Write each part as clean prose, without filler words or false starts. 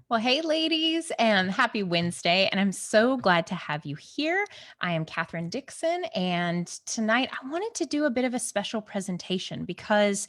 Well, hey, ladies, and happy Wednesday. And I'm so glad to have you here. I am Katherine Dixon. And tonight I wanted to do a bit of a special presentation because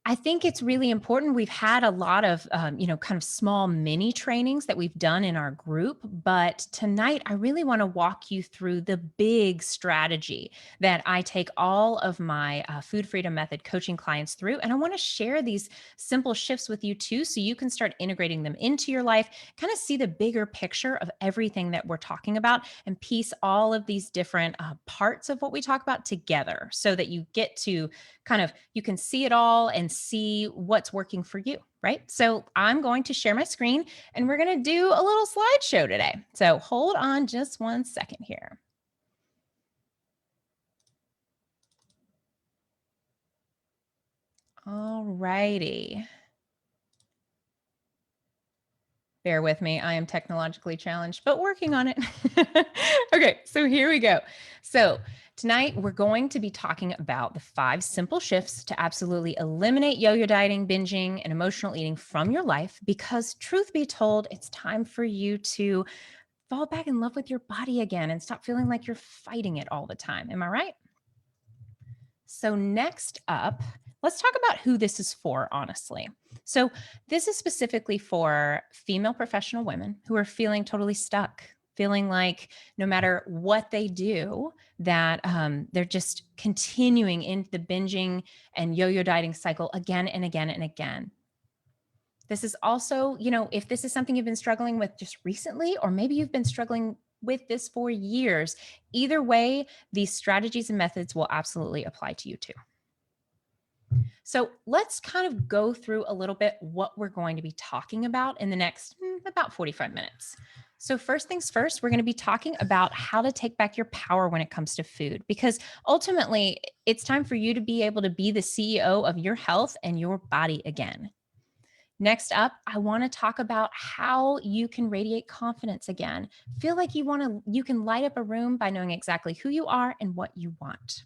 I think it's really important. We've had a lot of, kind of small mini trainings that we've done in our group. But tonight, I really want to walk you through the big strategy that I take all of my Food Freedom Method coaching clients through. And I want to share these simple shifts with you too, so you can start integrating them into your life, kind of see the bigger picture of everything that we're talking about, and piece all of these different parts of what we talk about together so that you get to kind of you can see it all and see what's working for you, right? So I'm going to share my screen and we're going to do a little slideshow today. So hold on just one second here. All righty. Bear with me. I am technologically challenged, but working on it. Okay, so here we go. So, tonight we're going to be talking about the 5 simple shifts to absolutely eliminate yo yo dieting, binging, and emotional eating from your life. Because, truth be told, it's time for you to fall back in love with your body again and stop feeling like you're fighting it all the time. Am I right? So, next up, let's talk about who this is for, honestly. So, this is specifically for female professional women who are feeling totally stuck, feeling like no matter what they do, that they're just continuing into the binging and yo yo dieting cycle again and again and again. This is also, if this is something you've been struggling with just recently, or maybe you've been struggling with this for years, either way, these strategies and methods will absolutely apply to you too. So let's kind of go through a little bit what we're going to be talking about in the next about 45 minutes. So, first things first, we're going to be talking about how to take back your power when it comes to food, because ultimately it's time for you to be able to be the CEO of your health and your body again. Next up, I want to talk about how you can radiate confidence again. Feel like you can light up a room by knowing exactly who you are and what you want.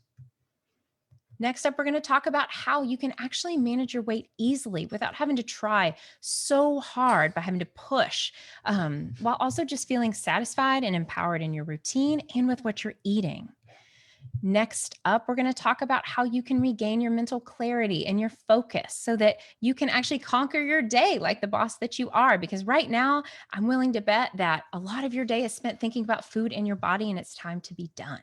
Next up, we're going to talk about how you can actually manage your weight easily without having to try so hard by having to push, while also just feeling satisfied and empowered in your routine and with what you're eating. Next up, we're going to talk about how you can regain your mental clarity and your focus so that you can actually conquer your day like the boss that you are. Because right now, I'm willing to bet that a lot of your day is spent thinking about food in your body and it's time to be done.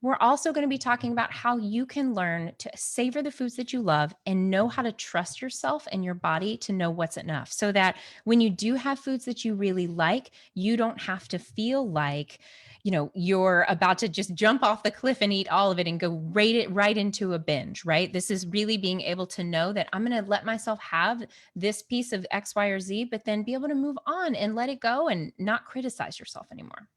We're also going to be talking about how you can learn to savor the foods that you love and know how to trust yourself and your body to know what's enough so that when you do have foods that you really like, you don't have to feel like, you're about to just jump off the cliff and eat all of it and go rate it right into a binge, right? This is really being able to know that I'm going to let myself have this piece of X, Y, or Z, but then be able to move on and let it go and not criticize yourself anymore.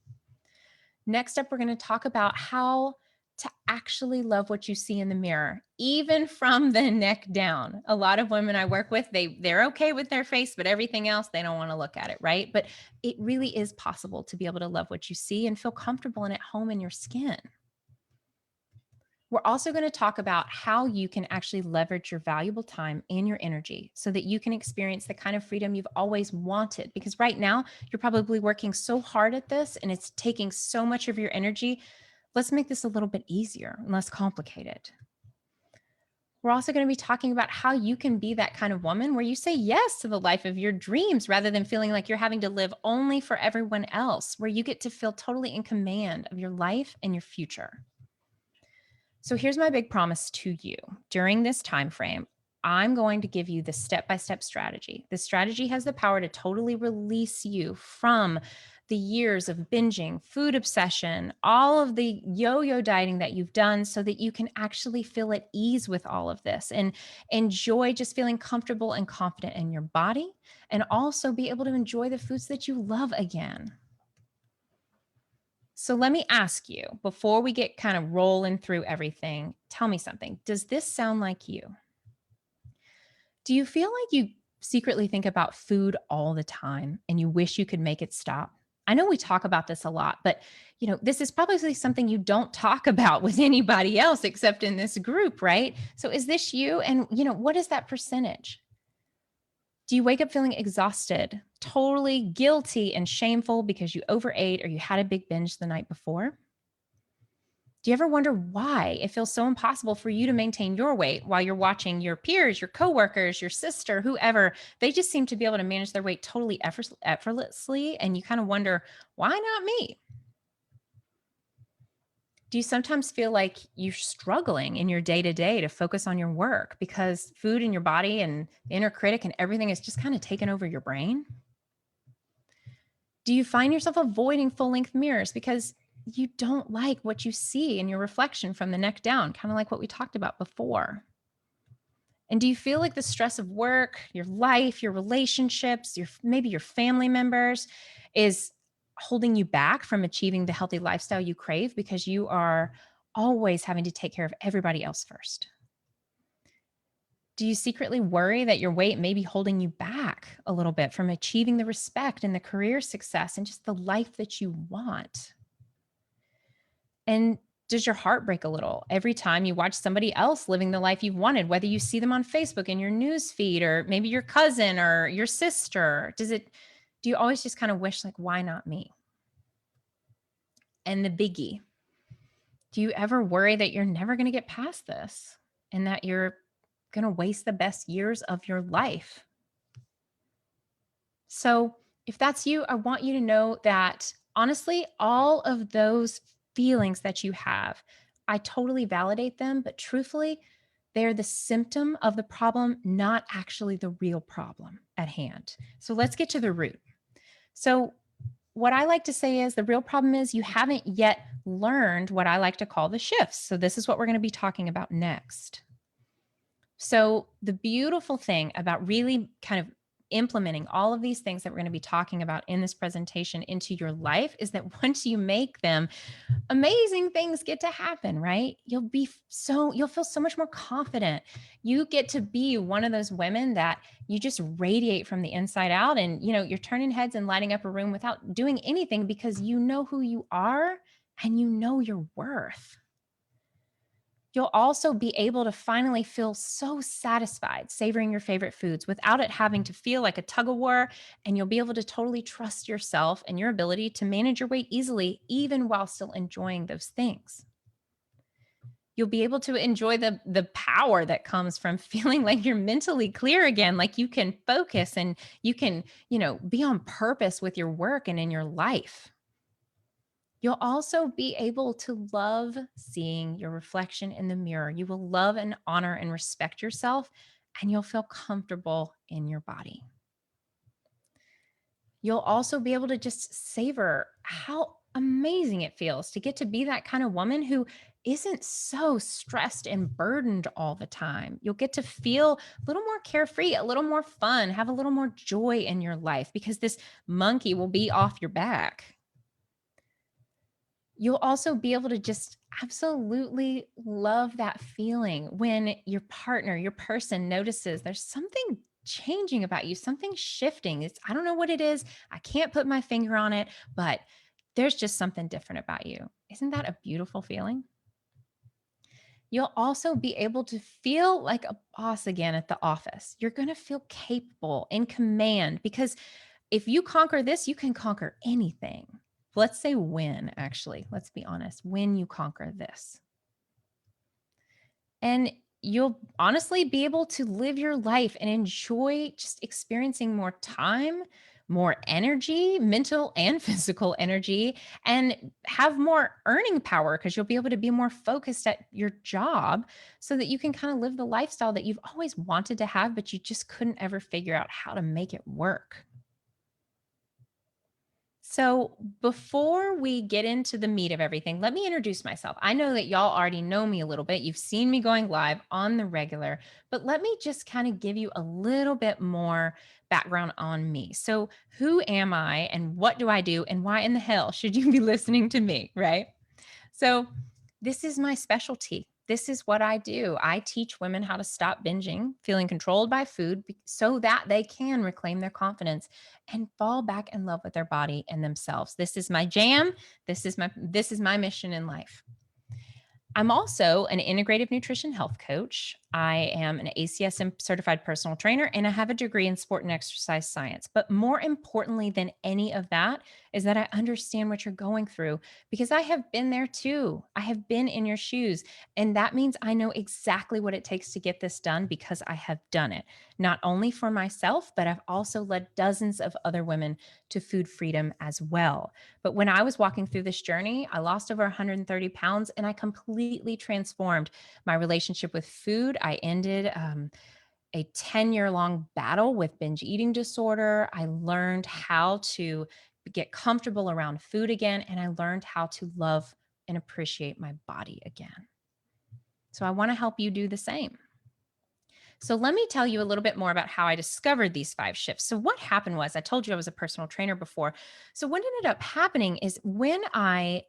Next up, we're going to talk about how to actually love what you see in the mirror, even from the neck down. A lot of women I work with, they're okay with their face, but everything else, they don't want to look at it, right? But it really is possible to be able to love what you see and feel comfortable and at home in your skin. We're also going to talk about how you can actually leverage your valuable time and your energy so that you can experience the kind of freedom you've always wanted. Because right now, you're probably working so hard at this and it's taking so much of your energy. Let's make this a little bit easier and less complicated. We're also going to be talking about how you can be that kind of woman where you say yes to the life of your dreams rather than feeling like you're having to live only for everyone else, where you get to feel totally in command of your life and your future. So here's my big promise to you. During this time frame, I'm going to give you the step-by-step strategy. The strategy has the power to totally release you from the years of binging, food obsession, all of the yo-yo dieting that you've done so that you can actually feel at ease with all of this and enjoy just feeling comfortable and confident in your body and also be able to enjoy the foods that you love again. So let me ask you, before we get kind of rolling through everything, tell me something. Does this sound like you? Do you feel like you secretly think about food all the time and you wish you could make it stop? I know we talk about this a lot, but this is probably something you don't talk about with anybody else except in this group, right? So is this you? And what is that percentage? Do you wake up feeling exhausted, totally guilty and shameful because you overate or you had a big binge the night before? Do you ever wonder why it feels so impossible for you to maintain your weight while you're watching your peers, your coworkers, your sister, whoever? They just seem to be able to manage their weight totally effortlessly. And you kind of wonder, why not me? Do you sometimes feel like you're struggling in your day to day to focus on your work because food in your body and the inner critic and everything is just kind of taken over your brain? Do you find yourself avoiding full length mirrors because you don't like what you see in your reflection from the neck down, kind of like what we talked about before? And do you feel like the stress of work, your life, your relationships, maybe your family members is holding you back from achieving the healthy lifestyle you crave because you are always having to take care of everybody else first? Do you secretly worry that your weight may be holding you back a little bit from achieving the respect and the career success and just the life that you want? And does your heart break a little every time you watch somebody else living the life you've wanted, whether you see them on Facebook in your news feed or maybe your cousin or your sister? Do you always just kind of wish, like, why not me? And the biggie, do you ever worry that you're never going to get past this and that you're going to waste the best years of your life? So, if that's you, I want you to know that honestly, all of those feelings that you have, I totally validate them, but truthfully, they're the symptom of the problem, not actually the real problem at hand. So, let's get to the root. So, what I like to say is the real problem is you haven't yet learned what I like to call the shifts. So, this is what we're going to be talking about next. So, the beautiful thing about really kind of implementing all of these things that we're going to be talking about in this presentation into your life is that once you make them, amazing things get to happen, right? You'll feel so much more confident. You get to be one of those women that you just radiate from the inside out, and you're turning heads and lighting up a room without doing anything because you know who you are and you know your worth. You'll also be able to finally feel so satisfied savoring your favorite foods without it having to feel like a tug of war. And you'll be able to totally trust yourself and your ability to manage your weight easily, even while still enjoying those things. You'll be able to enjoy the power that comes from feeling like you're mentally clear again, like you can focus and you can, be on purpose with your work and in your life. You'll also be able to love seeing your reflection in the mirror. You will love and honor and respect yourself, and you'll feel comfortable in your body. You'll also be able to just savor how amazing it feels to get to be that kind of woman who isn't so stressed and burdened all the time. You'll get to feel a little more carefree, a little more fun, have a little more joy in your life because this monkey will be off your back. You'll also be able to just absolutely love that feeling when your partner, your person notices there's something changing about you, something shifting. I don't know what it is. I can't put my finger on it, but there's just something different about you. Isn't that a beautiful feeling? You'll also be able to feel like a boss again at the office. You're going to feel capable, in command, because if you conquer this, you can conquer anything. Let's say when, actually, let's be honest, when you conquer this. And you'll honestly be able to live your life and enjoy just experiencing more time, more energy, mental and physical energy, and have more earning power because you'll be able to be more focused at your job so that you can kind of live the lifestyle that you've always wanted to have, but you just couldn't ever figure out how to make it work. So, before we get into the meat of everything, let me introduce myself. I know that y'all already know me a little bit. You've seen me going live on the regular, but let me just kind of give you a little bit more background on me. So, who am I and what do I do and why in the hell should you be listening to me, right? So, this is my specialty. This is what I do. I teach women how to stop binging, feeling controlled by food so that they can reclaim their confidence and fall back in love with their body and themselves. This is my jam. This is my mission in life. I'm also an integrative nutrition health coach. I am an ACSM certified personal trainer, and I have a degree in sport and exercise science. But more importantly than any of that is that I understand what you're going through because I have been there too. I have been in your shoes. And that means I know exactly what it takes to get this done because I have done it, not only for myself, but I've also led dozens of other women to food freedom as well. But when I was walking through this journey, I lost over 130 pounds and I completely transformed my relationship with food. I ended a 10-year long battle with binge eating disorder. I learned how to get comfortable around food again, and I learned how to love and appreciate my body again. So I want to help you do the same. So let me tell you a little bit more about how I discovered these five shifts. So what happened was I told you I was a personal trainer before. So what ended up happening is when I,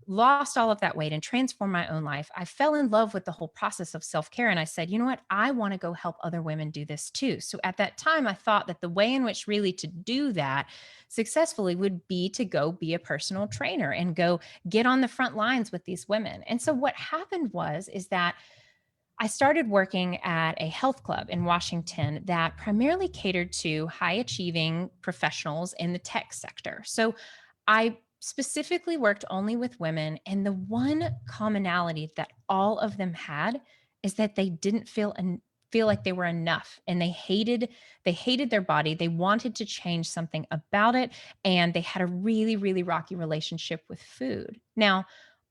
lost all of that weight and transformed my own life, I fell in love with the whole process of self-care and I said, "You know what? I want to go help other women do this too." So at that time I thought that the way in which really to do that successfully would be to go be a personal trainer and go get on the front lines with these women. And so what happened was is that I started working at a health club in Washington that primarily catered to high achieving professionals in the tech sector. So I specifically worked only with women. And the one commonality that all of them had is that they didn't feel like they were enough and they hated their body. They wanted to change something about it. And they had a really, really rocky relationship with food. Now,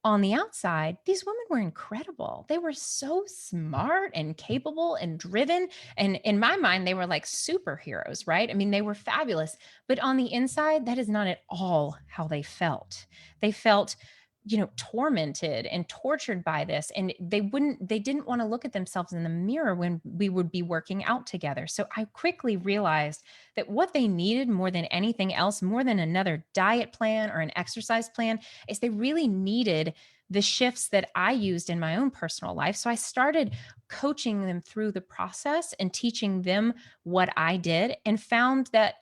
on the outside, these women were incredible. They were so smart and capable and driven. And in my mind, they were like superheroes, right? I mean, they were fabulous. But on the inside, that is not at all how they felt. They felt, tormented and tortured by this. And they didn't want to look at themselves in the mirror when we would be working out together. So I quickly realized that what they needed more than anything else, more than another diet plan or an exercise plan, is they really needed the shifts that I used in my own personal life. So I started coaching them through the process and teaching them what I did and found that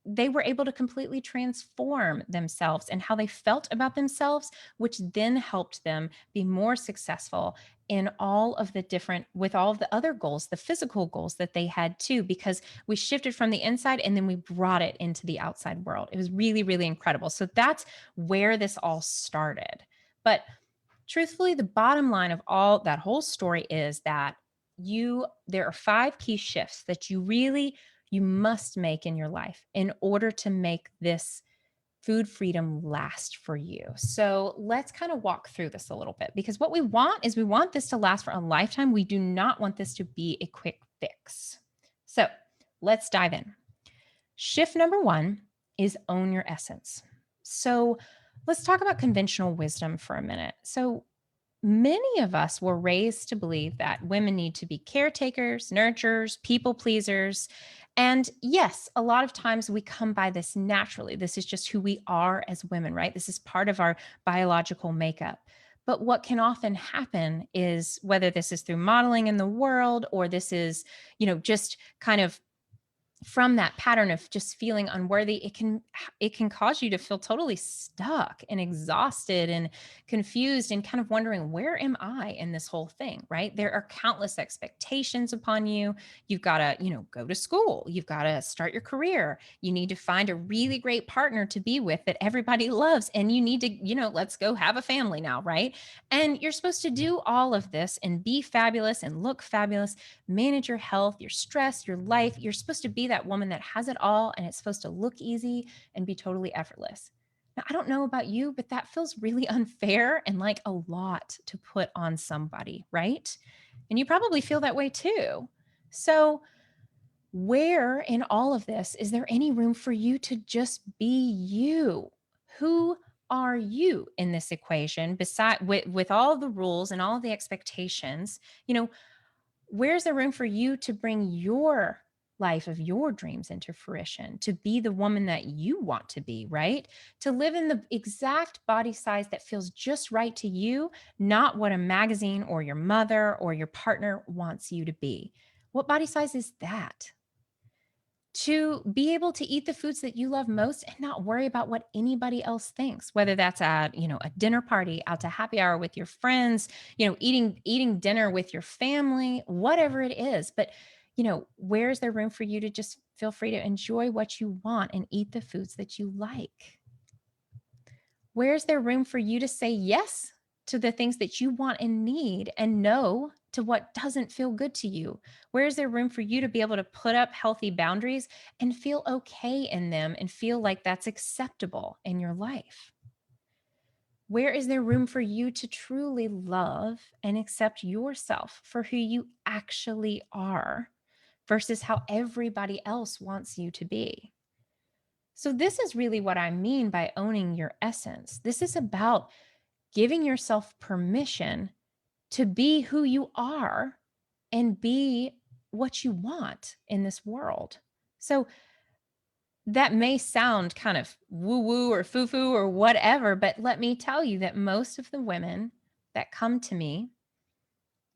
they were able to completely transform themselves and how they felt about themselves, which then helped them be more successful in with all of the other goals, the physical goals that they had too, because we shifted from the inside and then we brought it into the outside world. It was really, really incredible. So that's where this all started. But truthfully, the bottom line of all that whole story is that there are five key shifts that you must make in your life in order to make this food freedom last for you. So let's kind of walk through this a little bit because what we want this to last for a lifetime. We do not want this to be a quick fix. So let's dive in. Shift number one is own your essence. So let's talk about conventional wisdom for a minute. So many of us were raised to believe that women need to be caretakers, nurturers, people pleasers. And yes, a lot of times we come by this naturally. This is just who we are as women, right? This is part of our biological makeup. But what can often happen is whether this is through modeling in the world or this is, just kind of from that pattern of just feeling unworthy, it can cause you to feel totally stuck and exhausted and confused and kind of wondering, where am I in this whole thing? Right? There are countless expectations upon you. You've got to, go to school, you've got to start your career, you need to find a really great partner to be with that everybody loves, and you need to, let's go have a family now, right? And you're supposed to do all of this and be fabulous and look fabulous, manage your health, your stress, your life. You're supposed to be that woman that has it all and it's supposed to look easy and be totally effortless. Now, I don't know about you, but that feels really unfair and like a lot to put on somebody, right? And you probably feel that way too. So, where in all of this is there any room for you to just be you? Who are you in this equation beside with all the rules and all the expectations? Where's the room for you to bring your life of your dreams into fruition, to be the woman that you want to be, right? To live in the exact body size that feels just right to you, not what a magazine or your mother or your partner wants you to be. What body size is that? to be able to eat the foods that you love most and not worry about what anybody else thinks, whether that's at, a dinner party, out to happy hour with your friends, eating dinner with your family, whatever it is. But, where's there room for you to just feel free to enjoy what you want and eat the foods that you like? Where's there room for you to say yes to the things that you want and need and no to what doesn't feel good to you? Where is there room for you to be able to put up healthy boundaries and feel okay in them and feel like that's acceptable in your life? Where is there room for you to truly love and accept yourself for who you actually are versus how everybody else wants you to be? So, this is really what I mean by owning your essence. This is about giving yourself permission to be who you are and be what you want in this world. So that may sound kind of woo woo or foo foo or whatever, but let me tell you that most of the women that come to me,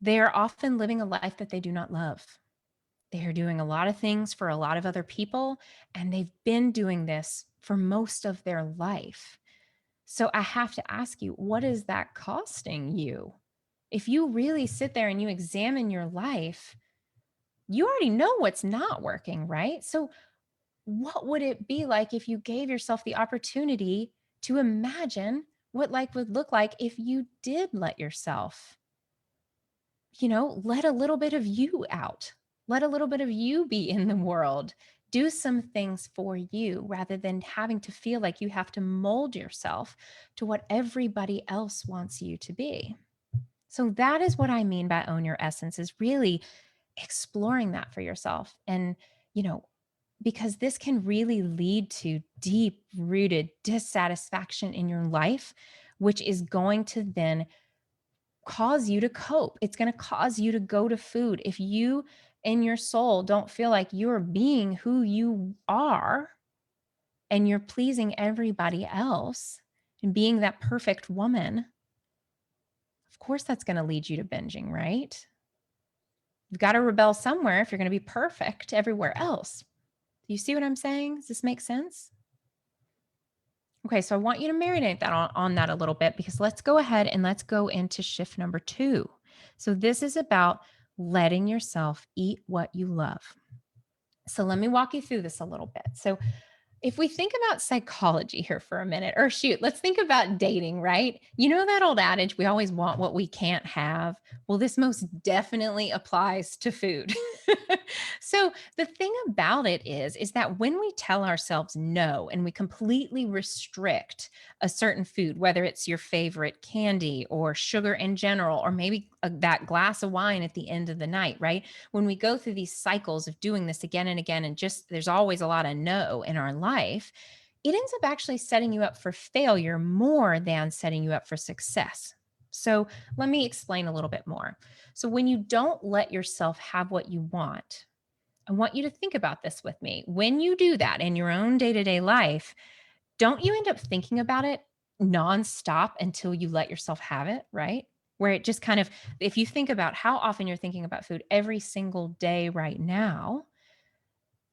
they are often living a life that they do not love. They are doing a lot of things for a lot of other people, and they've been doing this for most of their life. So I have to ask you, what is that costing you? If you really sit there and you examine your life, you already know what's not working, right? So, what would it be like if you gave yourself the opportunity to imagine what life would look like if you did let yourself, let a little bit of you out, let a little bit of you be in the world, do some things for you rather than having to feel like you have to mold yourself to what everybody else wants you to be. So that is what I mean by own your essence, is really exploring that for yourself. And, you know, because this can really lead to deep rooted dissatisfaction in your life, which is going to then cause you to cope. It's going to cause you to go to food. If you in your soul don't feel like you're being who you are and you're pleasing everybody else and being that perfect woman, of course that's going to lead you to binging, right? You've got to rebel somewhere if you're going to be perfect everywhere else. Do you see what I'm saying? Does this make sense? Okay, so I want you to marinate that on that a little bit, because let's go ahead and let's go into shift number 2. So this is about letting yourself eat what you love. So let me walk you through this a little bit. So if we think about psychology here for a minute, or shoot, let's think about dating, right? You know that old adage, we always want what we can't have? Well, this most definitely applies to food. So the thing about it is that when we tell ourselves no and we completely restrict a certain food, whether it's your favorite candy or sugar in general, or maybe that glass of wine at the end of the night, right? When we go through these cycles of doing this again and again, and just there's always a lot of no in our life, it ends up actually setting you up for failure more than setting you up for success. So let me explain a little bit more. So when you don't let yourself have what you want, I want you to think about this with me. When you do that in your own day to day life, don't you end up thinking about it nonstop until you let yourself have it, right? Where it just kind of, if you think about how often you're thinking about food every single day right now,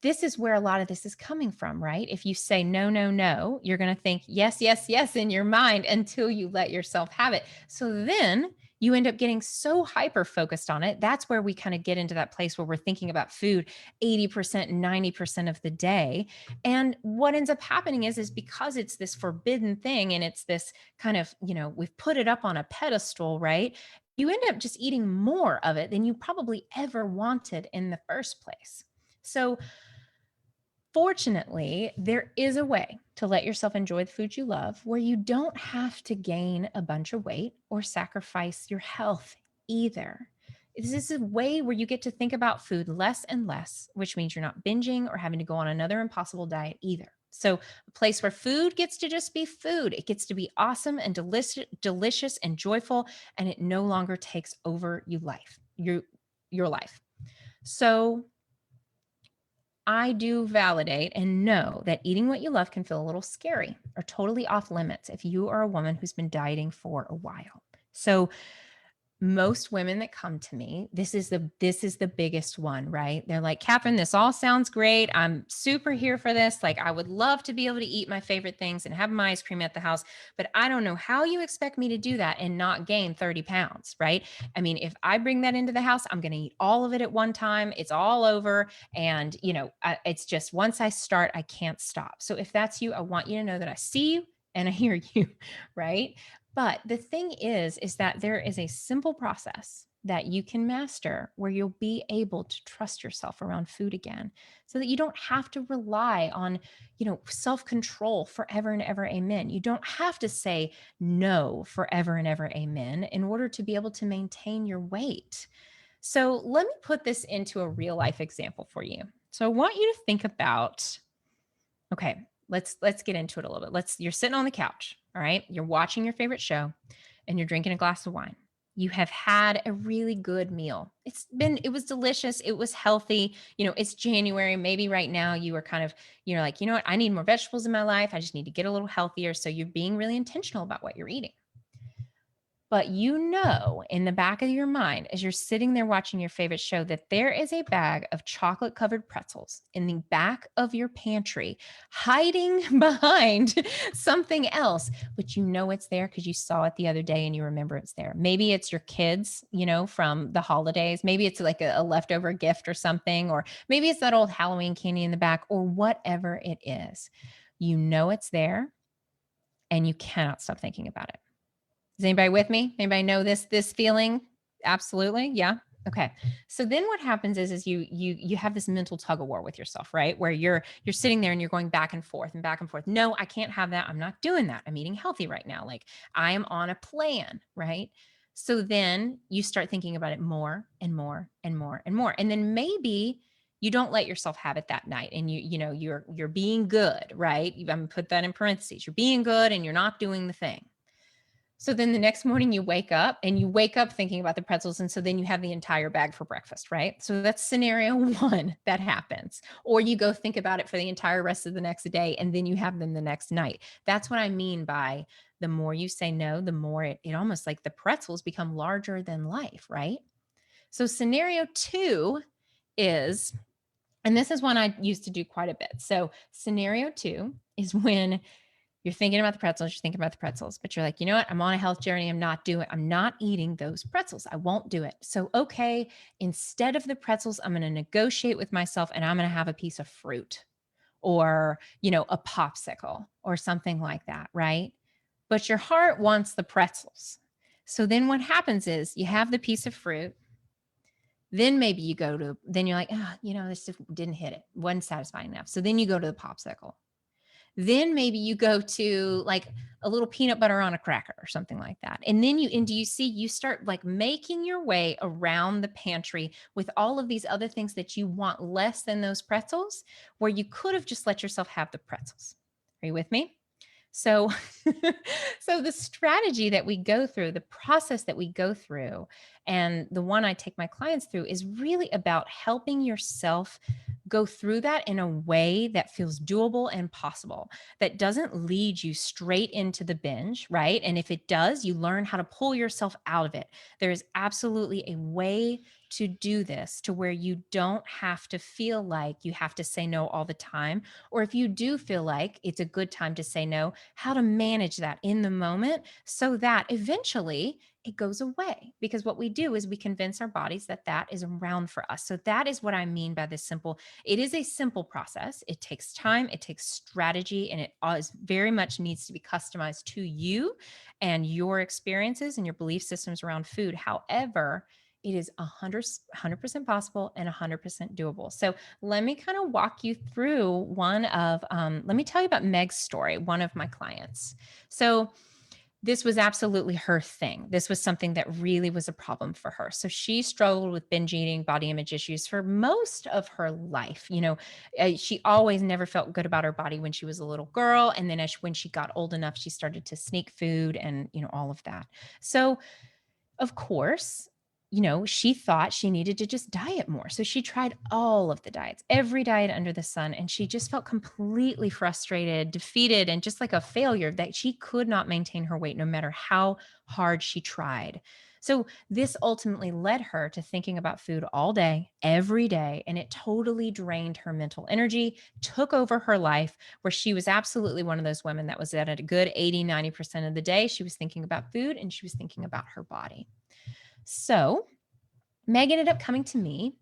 this is where a lot of this is coming from, right? If you say no, no, no, you're going to think yes, yes, yes in your mind until you let yourself have it. So then you end up getting so hyper focused on it. That's where we kind of get into that place where we're thinking about food 80%, 90% of the day. And what ends up happening is because it's this forbidden thing and it's this kind of, we've put it up on a pedestal, right? You end up just eating more of it than you probably ever wanted in the first place. So, fortunately, there is a way to let yourself enjoy the food you love where you don't have to gain a bunch of weight or sacrifice your health either. This is a way where you get to think about food less and less, which means you're not binging or having to go on another impossible diet either. So, a place where food gets to just be food. It gets to be awesome and delicious and joyful, and it no longer takes over your life. So, I do validate and know that eating what you love can feel a little scary or totally off limits if you are a woman who's been dieting for a while. So, most women that come to me, this is the biggest one, right? They're like, Catherine, this all sounds great. I'm super here for this. Like, I would love to be able to eat my favorite things and have my ice cream at the house, but I don't know how you expect me to do that and not gain 30 pounds, right? I mean, if I bring that into the house, I'm going to eat all of it at one time. It's all over. And, it's just once I start, I can't stop. So if that's you, I want you to know that I see you and I hear you, right? But the thing is that there is a simple process that you can master where you'll be able to trust yourself around food again so that you don't have to rely on, self-control forever and ever. Amen. You don't have to say no forever and ever. Amen. In order to be able to maintain your weight. So let me put this into a real life example for you. So I want you to think about, okay, let's get into it a little bit. You're sitting on the couch, all right? You're watching your favorite show and you're drinking a glass of wine. You have had a really good meal. It was delicious. It was healthy. It's January. Maybe right now you are kind of, like, you know what? I need more vegetables in my life. I just need to get a little healthier. So you're being really intentional about what you're eating. But in the back of your mind, as you're sitting there watching your favorite show, that there is a bag of chocolate covered pretzels in the back of your pantry, hiding behind something else, but it's there because you saw it the other day and you remember it's there. Maybe it's your kids, from the holidays. Maybe it's like a leftover gift or something, or maybe it's that old Halloween candy in the back, or whatever it is. It's there and you cannot stop thinking about it. Is anybody with me? Anybody know this feeling? Absolutely. Yeah. Okay. So then what happens is you have this mental tug of war with yourself, right? Where you're sitting there and you're going back and forth and back and forth. No, I can't have that. I'm not doing that. I'm eating healthy right now. Like, I am on a plan, right? So then you start thinking about it more and more and more and more. And then maybe you don't let yourself have it that night and you're being good, right? I'm gonna put that in parentheses. You're being good and you're not doing the thing. So then the next morning you wake up thinking about the pretzels. And so then you have the entire bag for breakfast, right? So that's scenario one that happens. Or you go think about it for the entire rest of the next day and then you have them the next night. That's what I mean by the more you say no, the more it almost like the pretzels become larger than life, right? So scenario two is, and this is one I used to do quite a bit. So scenario two is when you're thinking about the pretzels, you're thinking about the pretzels, but you're like, you know what? I'm on a health journey. I'm not eating those pretzels. I won't do it. So, okay, instead of the pretzels, I'm going to negotiate with myself and I'm going to have a piece of fruit or, a popsicle or something like that, right? But your heart wants the pretzels. So then what happens is you have the piece of fruit. Then maybe then you're like, this just didn't hit it. Wasn't satisfying enough. So then you go to the popsicle. Then maybe you go to like a little peanut butter on a cracker or something like that. And then you start like making your way around the pantry with all of these other things that you want less than those pretzels, where you could have just let yourself have the pretzels. Are you with me? So, so the strategy that we go through, the process that we go through, and the one I take my clients through is really about helping yourself go through that in a way that feels doable and possible, that doesn't lead you straight into the binge, right? And if it does, you learn how to pull yourself out of it. There is absolutely a way to do this to where you don't have to feel like you have to say no all the time. Or if you do feel like it's a good time to say no, how to manage that in the moment so that eventually it goes away. Because what we do is we convince our bodies that that is around for us. So that is what I mean by this simple. It is a simple process. It takes time, it takes strategy, and it always very much needs to be customized to you and your experiences and your belief systems around food. However, it is 100% possible and 100% doable. So let me kind of walk you through let me tell you about Meg's story, one of my clients. So this was absolutely her thing. This was something that really was a problem for her. So she struggled with binge eating, body image issues for most of her life. She always never felt good about her body when she was a little girl. And then when she got old enough, she started to sneak food and, all of that. So of course, she thought she needed to just diet more. So she tried all of the diets, every diet under the sun. And she just felt completely frustrated, defeated, and just like a failure that she could not maintain her weight no matter how hard she tried. So this ultimately led her to thinking about food all day, every day, and it totally drained her mental energy, took over her life, where she was absolutely one of those women that was at a good 80, 90% of the day. She was thinking about food and she was thinking about her body. So Meg ended up coming to me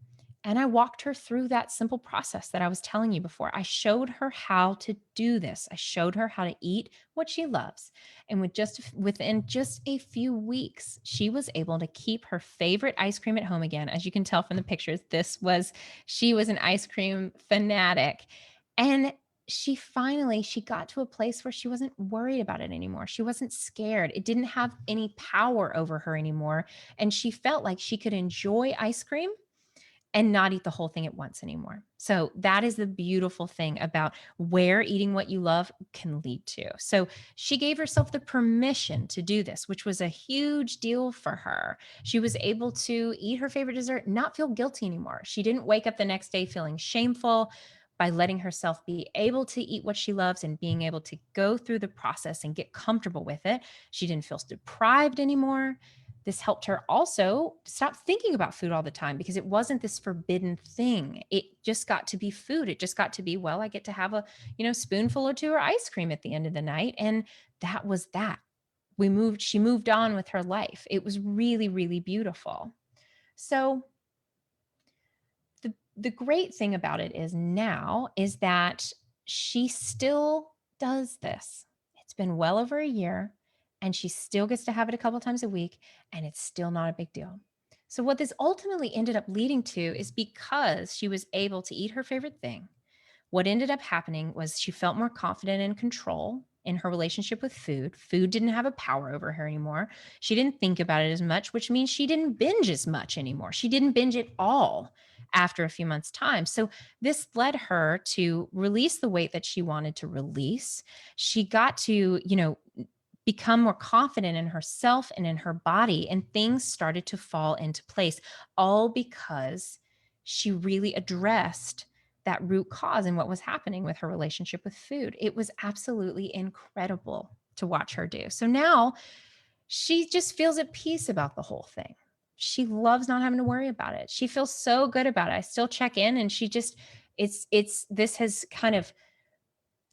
and I walked her through that simple process that I was telling you before. I showed her how to do this. I showed her how to eat what she loves. And within just a few weeks, she was able to keep her favorite ice cream at home again. As you can tell from the pictures, she was an ice cream fanatic. And she got to a place where she wasn't worried about it anymore. She wasn't scared. It didn't have any power over her anymore, and she felt like she could enjoy ice cream and not eat the whole thing at once anymore. So that is the beautiful thing about where eating what you love can lead to. So she gave herself the permission to do this, which was a huge deal for her. She was able to eat her favorite dessert, not feel guilty anymore. She didn't wake up the next day feeling shameful. By letting herself be able to eat what she loves and being able to go through the process and get comfortable with it, she didn't feel deprived anymore. This helped her also stop thinking about food all the time because it wasn't this forbidden thing. It just got to be food. It just got to be, well, I get to have a, spoonful or two of ice cream at the end of the night. And that was that. She moved on with her life. It was really, really beautiful. So the great thing about it is that she still does this. It's been well over a year and she still gets to have it a couple times a week and it's still not a big deal. So what this ultimately ended up leading to is because she was able to eat her favorite thing, what ended up happening was she felt more confident and control in her relationship with food. Food didn't have a power over her anymore. She didn't think about it as much, which means she didn't binge as much anymore. She didn't binge at all after a few months' time. So this led her to release the weight that she wanted to release. She got to, become more confident in herself and in her body, and things started to fall into place, all because she really addressed that root cause and what was happening with her relationship with food. It was absolutely incredible to watch her do. So now she just feels at peace about the whole thing. She loves not having to worry about it. She feels so good about it. I still check in and she just this has kind of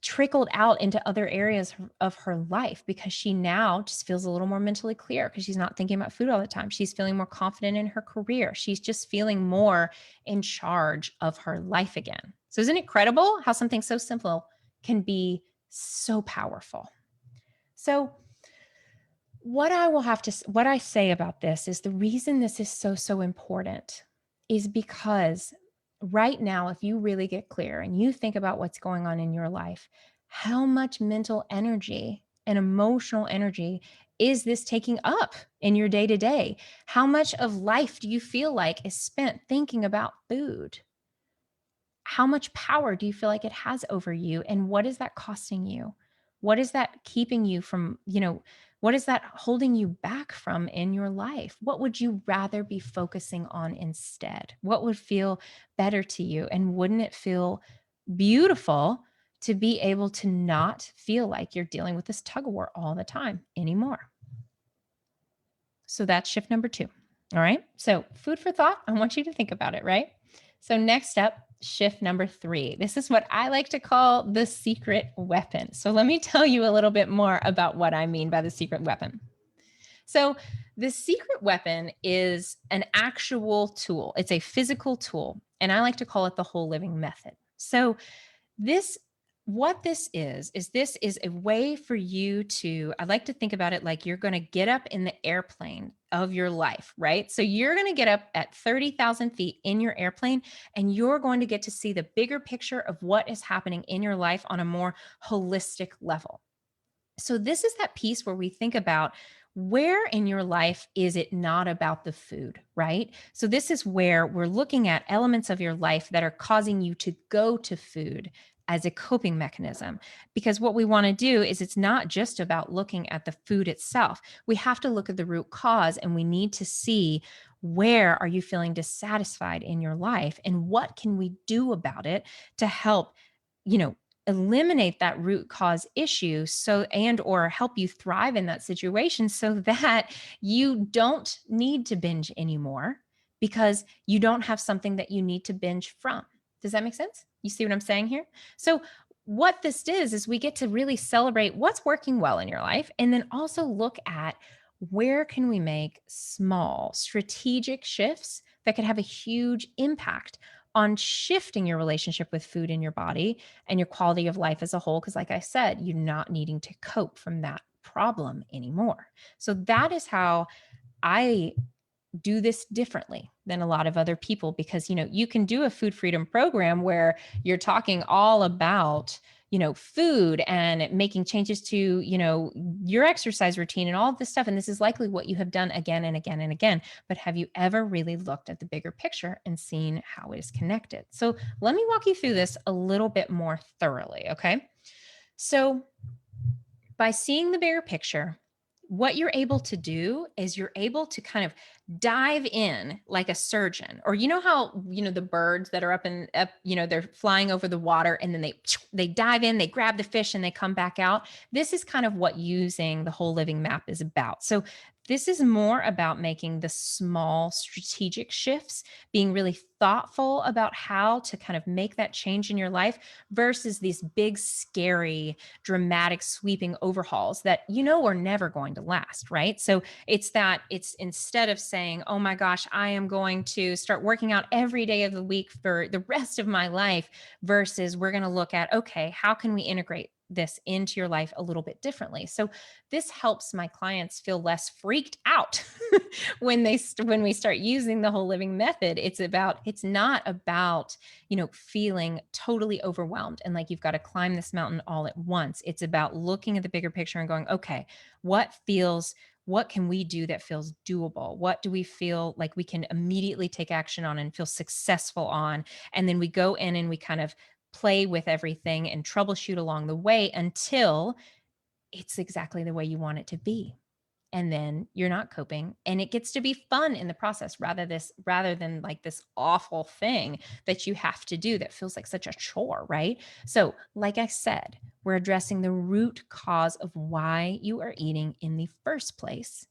trickled out into other areas of her life because she now just feels a little more mentally clear because she's not thinking about food all the time. She's feeling more confident in her career. She's just feeling more in charge of her life again. So isn't it incredible how something so simple can be so powerful? So what I say about this is the reason this is so important is because right now, if you really get clear and you think about what's going on in your life, how much mental energy and emotional energy is this taking up in your day to day? How much of life do you feel like is spent thinking about food? How much power do you feel like it has over you? And what is that costing you? What is that keeping you from, what is that holding you back from in your life? What would you rather be focusing on instead? What would feel better to you? And wouldn't it feel beautiful to be able to not feel like you're dealing with this tug of war all the time anymore? So that's shift number 2. All right. So, food for thought. I want you to think about it, right? So, next up, shift number 3. This is what I like to call the secret weapon. So, let me tell you a little bit more about what I mean by the secret weapon. So, the secret weapon is an actual tool, it's a physical tool, and I like to call it the whole living method. So, this what this is a way for you to, I like to think about it like you're going to get up in the airplane of your life, right? So you're going to get up at 30,000 feet in your airplane and you're going to get to see the bigger picture of what is happening in your life on a more holistic level. So this is that piece where we think about where in your life is it not about the food, right? So this is where we're looking at elements of your life that are causing you to go to food as a coping mechanism. Because what we want to do is it's not just about looking at the food itself. We have to look at the root cause and we need to see where are you feeling dissatisfied in your life and what can we do about it to help, you know, eliminate that root cause issue, so and or help you thrive in that situation so that you don't need to binge anymore because you don't have something that you need to binge from. Does that make sense? You see what I'm saying here? So what this is we get to really celebrate what's working well in your life and then also look at where can we make small strategic shifts that could have a huge impact on shifting your relationship with food in your body and your quality of life as a whole. Because, like I said, you're not needing to cope from that problem anymore. So, that is how I do this differently than a lot of other people because you can do a food freedom program where you're talking all about food and making changes to your exercise routine and all of this stuff, and this is likely what you have done again and again and again, but have you ever really looked at the bigger picture and seen how it is connected? So let me walk you through this a little bit more thoroughly. Okay, so by seeing the bigger picture, what you're able to do is you're able to kind of dive in like a surgeon. Or how the birds that are up, they're flying over the water and then they dive in, they grab the fish and they come back out. This is kind of what using the whole living map is about. So this is more about making the small strategic shifts, being really thoughtful about how to kind of make that change in your life versus these big scary dramatic sweeping overhauls that are never going to last, right? So it's instead of saying, oh my gosh, I am going to start working out every day of the week for the rest of my life, versus we're going to look at, okay, how can we integrate this into your life a little bit differently? So this helps my clients feel less freaked out when we start using the whole living method. It's not about feeling totally overwhelmed and like you've got to climb this mountain all at once. It's about looking at the bigger picture and going, okay, what can we do that feels doable? What do we feel like we can immediately take action on and feel successful on? And then we go in and we kind of play with everything and troubleshoot along the way until it's exactly the way you want it to be, and then you're not coping and it gets to be fun in the process rather than like this awful thing that you have to do that feels like such a chore, right? So like I said, we're addressing the root cause of why you are eating in the first place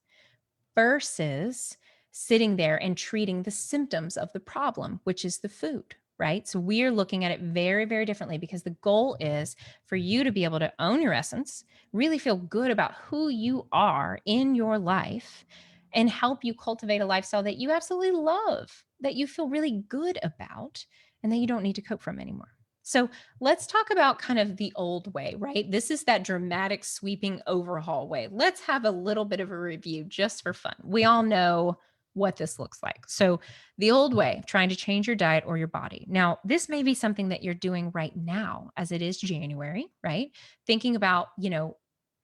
versus sitting there and treating the symptoms of the problem, which is the food, right? So we are looking at it very, very differently because the goal is for you to be able to own your essence, really feel good about who you are in your life, and help you cultivate a lifestyle that you absolutely love, that you feel really good about, and that you don't need to cope from anymore. So let's talk about kind of the old way, right? This is that dramatic, sweeping overhaul way. Let's have a little bit of a review just for fun. We all know what this looks like. So, the old way, trying to change your diet or your body. Now, this may be something that you're doing right now as it is January, right? Thinking about,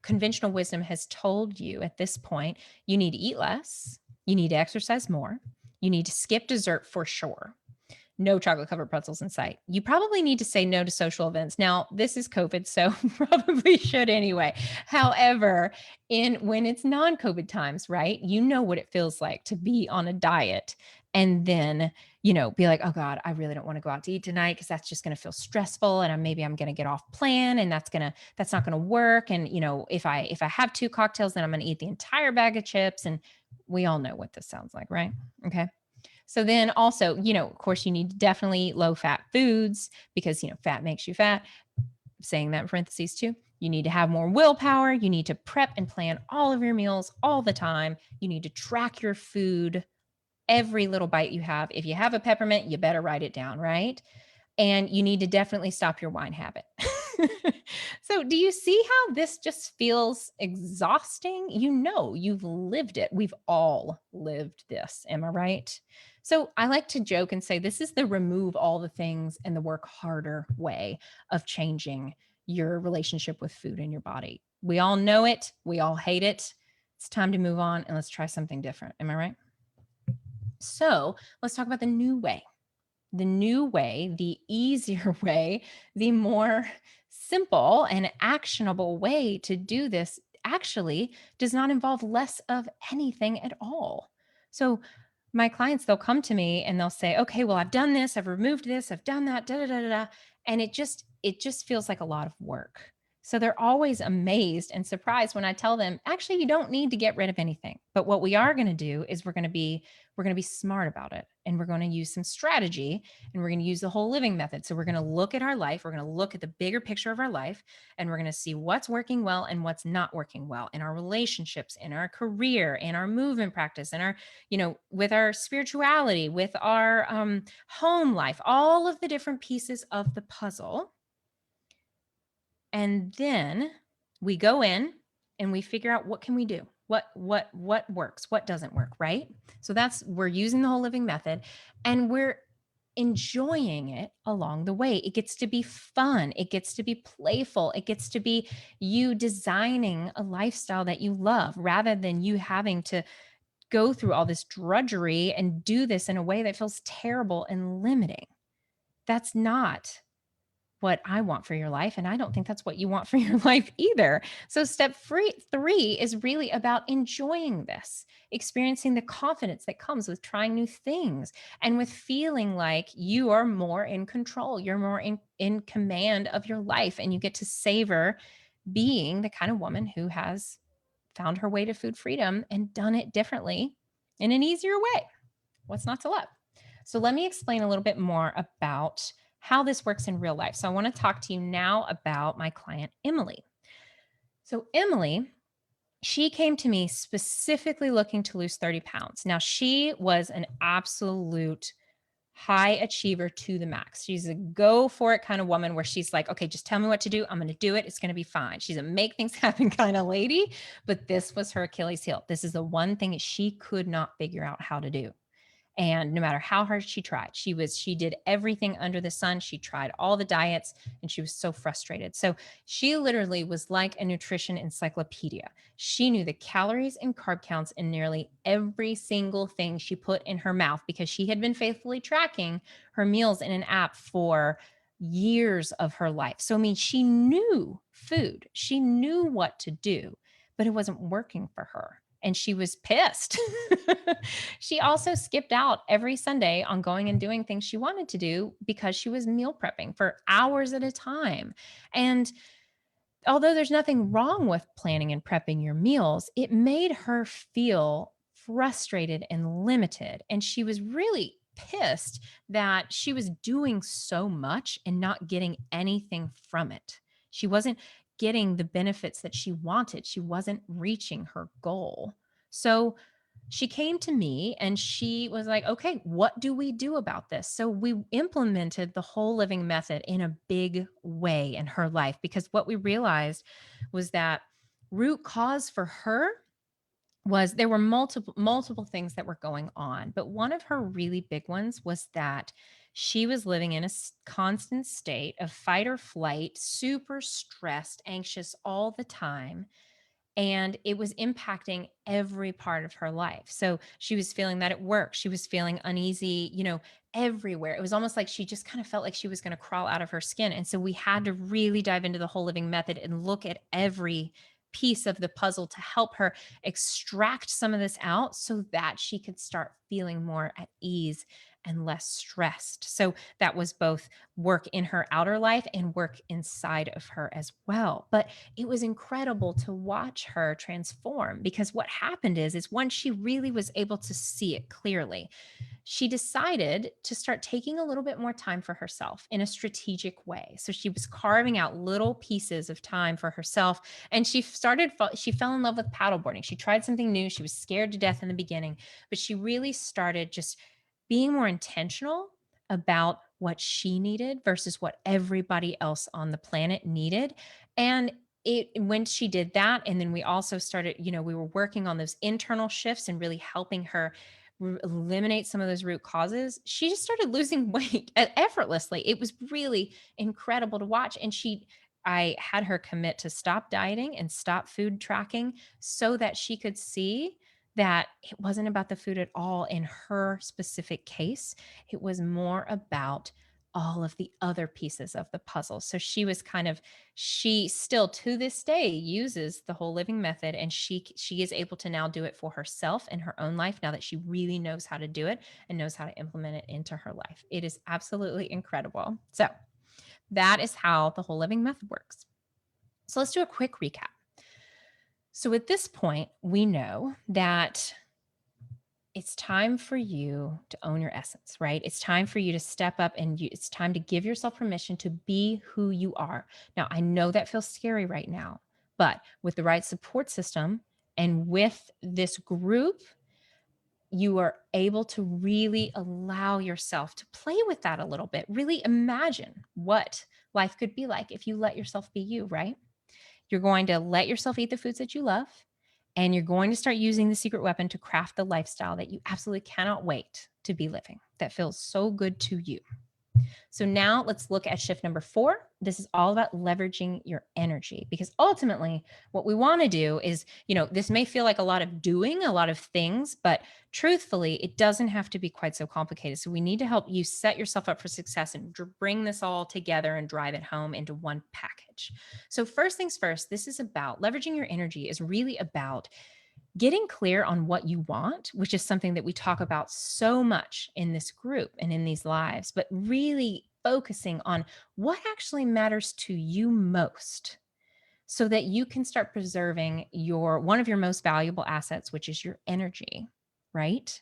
conventional wisdom has told you at this point, you need to eat less, you need to exercise more, you need to skip dessert for sure, no chocolate covered pretzels in sight. You probably need to say no to social events. Now, this is COVID, so probably should anyway. However, in when it's non-COVID times, right? You know what it feels like to be on a diet and then, be like, "Oh God, I really don't want to go out to eat tonight because that's just going to feel stressful and maybe I'm going to get off plan and that's not going to work, and if I have two cocktails then I'm going to eat the entire bag of chips." And we all know what this sounds like, right? Okay. So then also, of course, you need to definitely eat low fat foods because, fat makes you fat. Saying that in parentheses too. You need to have more willpower. You need to prep and plan all of your meals all the time. You need to track your food, every little bite you have. If you have a peppermint, you better write it down, right? And you need to definitely stop your wine habit. So, do you see how this just feels exhausting? You've lived it. We've all lived this. Am I right? So, I like to joke and say this is the remove all the things and the work harder way of changing your relationship with food in your body. We all know it. We all hate it. It's time to move on and let's try something different. Am I right? So, let's talk about the new way. The new way, the easier way, the more simple and actionable way to do this actually does not involve less of anything at all. So, my clients, they'll come to me and they'll say, okay, well, I've done this, I've removed this, I've done that, da da da da. Da. And it just it just feels like a lot of work. So they're always amazed and surprised when I tell them, actually, you don't need to get rid of anything. But what we are going to do is we're going to be smart about it, and we're going to use some strategy, and we're going to use the whole living method. So we're going to look at our life, we're going to look at the bigger picture of our life, and we're going to see what's working well and what's not working well in our relationships, in our career, in our movement practice, in our, with our spirituality, with our home life, all of the different pieces of the puzzle. And then we go in and we figure out, what can we do? What works, what doesn't work, right? So we're using the whole living method, and we're enjoying it along the way. It gets to be fun, it gets to be playful, it gets to be you designing a lifestyle that you love, rather than you having to go through all this drudgery and do this in a way that feels terrible and limiting. That's not what I want for your life. And I don't think that's what you want for your life either. So, three is really about enjoying this, experiencing the confidence that comes with trying new things, and with feeling like you are more in control. You're more in command of your life, and you get to savor being the kind of woman who has found her way to food freedom and done it differently in an easier way. What's not to love? So let me explain a little bit more about how this works in real life. So I want to talk to you now about my client, Emily. So, Emily, she came to me specifically looking to lose 30 pounds. Now, she was an absolute high achiever to the max. She's a go for it kind of woman, where she's like, okay, just tell me what to do. I'm going to do it. It's going to be fine. She's a make things happen kind of lady. But this was her Achilles heel. This is the one thing that she could not figure out how to do. And no matter how hard she tried, she did everything under the sun. She tried all the diets, and she was so frustrated. So she literally was like a nutrition encyclopedia. She knew the calories and carb counts in nearly every single thing she put in her mouth, because she had been faithfully tracking her meals in an app for years of her life. So, I mean, she knew food, she knew what to do, but it wasn't working for her. And she was pissed. She also skipped out every Sunday on going and doing things she wanted to do, because she was meal prepping for hours at a time. And although there's nothing wrong with planning and prepping your meals, it made her feel frustrated and limited. And she was really pissed that she was doing so much and not getting anything from it. She wasn't getting the benefits that she wanted. She wasn't reaching her goal. So she came to me and she was like, okay, what do we do about this? So we implemented the whole living method in a big way in her life, because what we realized was that root cause for her was there were multiple things that were going on, but one of her really big ones was that she was living in a constant state of fight or flight, super stressed, anxious all the time, and it was impacting every part of her life. So she was feeling that at work, she was feeling uneasy, everywhere. It was almost like she just kind of felt like she was going to crawl out of her skin. And so we had to really dive into the whole living method and look at every piece of the puzzle to help her extract some of this out, so that she could start feeling more at ease and less stressed. So that was both work in her outer life and work inside of her as well. But it was incredible to watch her transform, because what happened is once she really was able to see it clearly, she decided to start taking a little bit more time for herself in a strategic way. So she was carving out little pieces of time for herself, and she fell in love with paddleboarding. She tried something new. She was scared to death in the beginning, but she really started just being more intentional about what she needed versus what everybody else on the planet needed. And when she did that, and then we also started, we were working on those internal shifts and really helping her eliminate some of those root causes, she just started losing weight effortlessly. It was really incredible to watch. And I had her commit to stop dieting and stop food tracking, so that she could see that it wasn't about the food at all in her specific case. It was more about all of the other pieces of the puzzle. So she still to this day uses the whole living method, and she is able to now do it for herself in her own life, now that she really knows how to do it and knows how to implement it into her life. It is absolutely incredible. So That is how the whole living method works. So let's do a quick recap. So at this point, we know that it's time for you to own your essence, right? It's time for you to step up and it's time to give yourself permission to be who you are. Now, I know that feels scary right now, but with the right support system and with this group, you are able to really allow yourself to play with that a little bit. Really imagine what life could be like if you let yourself be you, right? You're going to let yourself eat the foods that you love, and you're going to start using the secret weapon to craft the lifestyle that you absolutely cannot wait to be living that feels so good to you. So now let's look at shift number 4. This is all about leveraging your energy because ultimately what we want to do is, this may feel like a lot of doing a lot of things, but truthfully, it doesn't have to be quite so complicated. So we need to help you set yourself up for success and bring this all together and drive it home into one package. So first things first, this is about leveraging your energy is really about getting clear on what you want, which is something that we talk about so much in this group and in these lives, but really focusing on what actually matters to you most so that you can start preserving your one of your most valuable assets, which is your energy, right?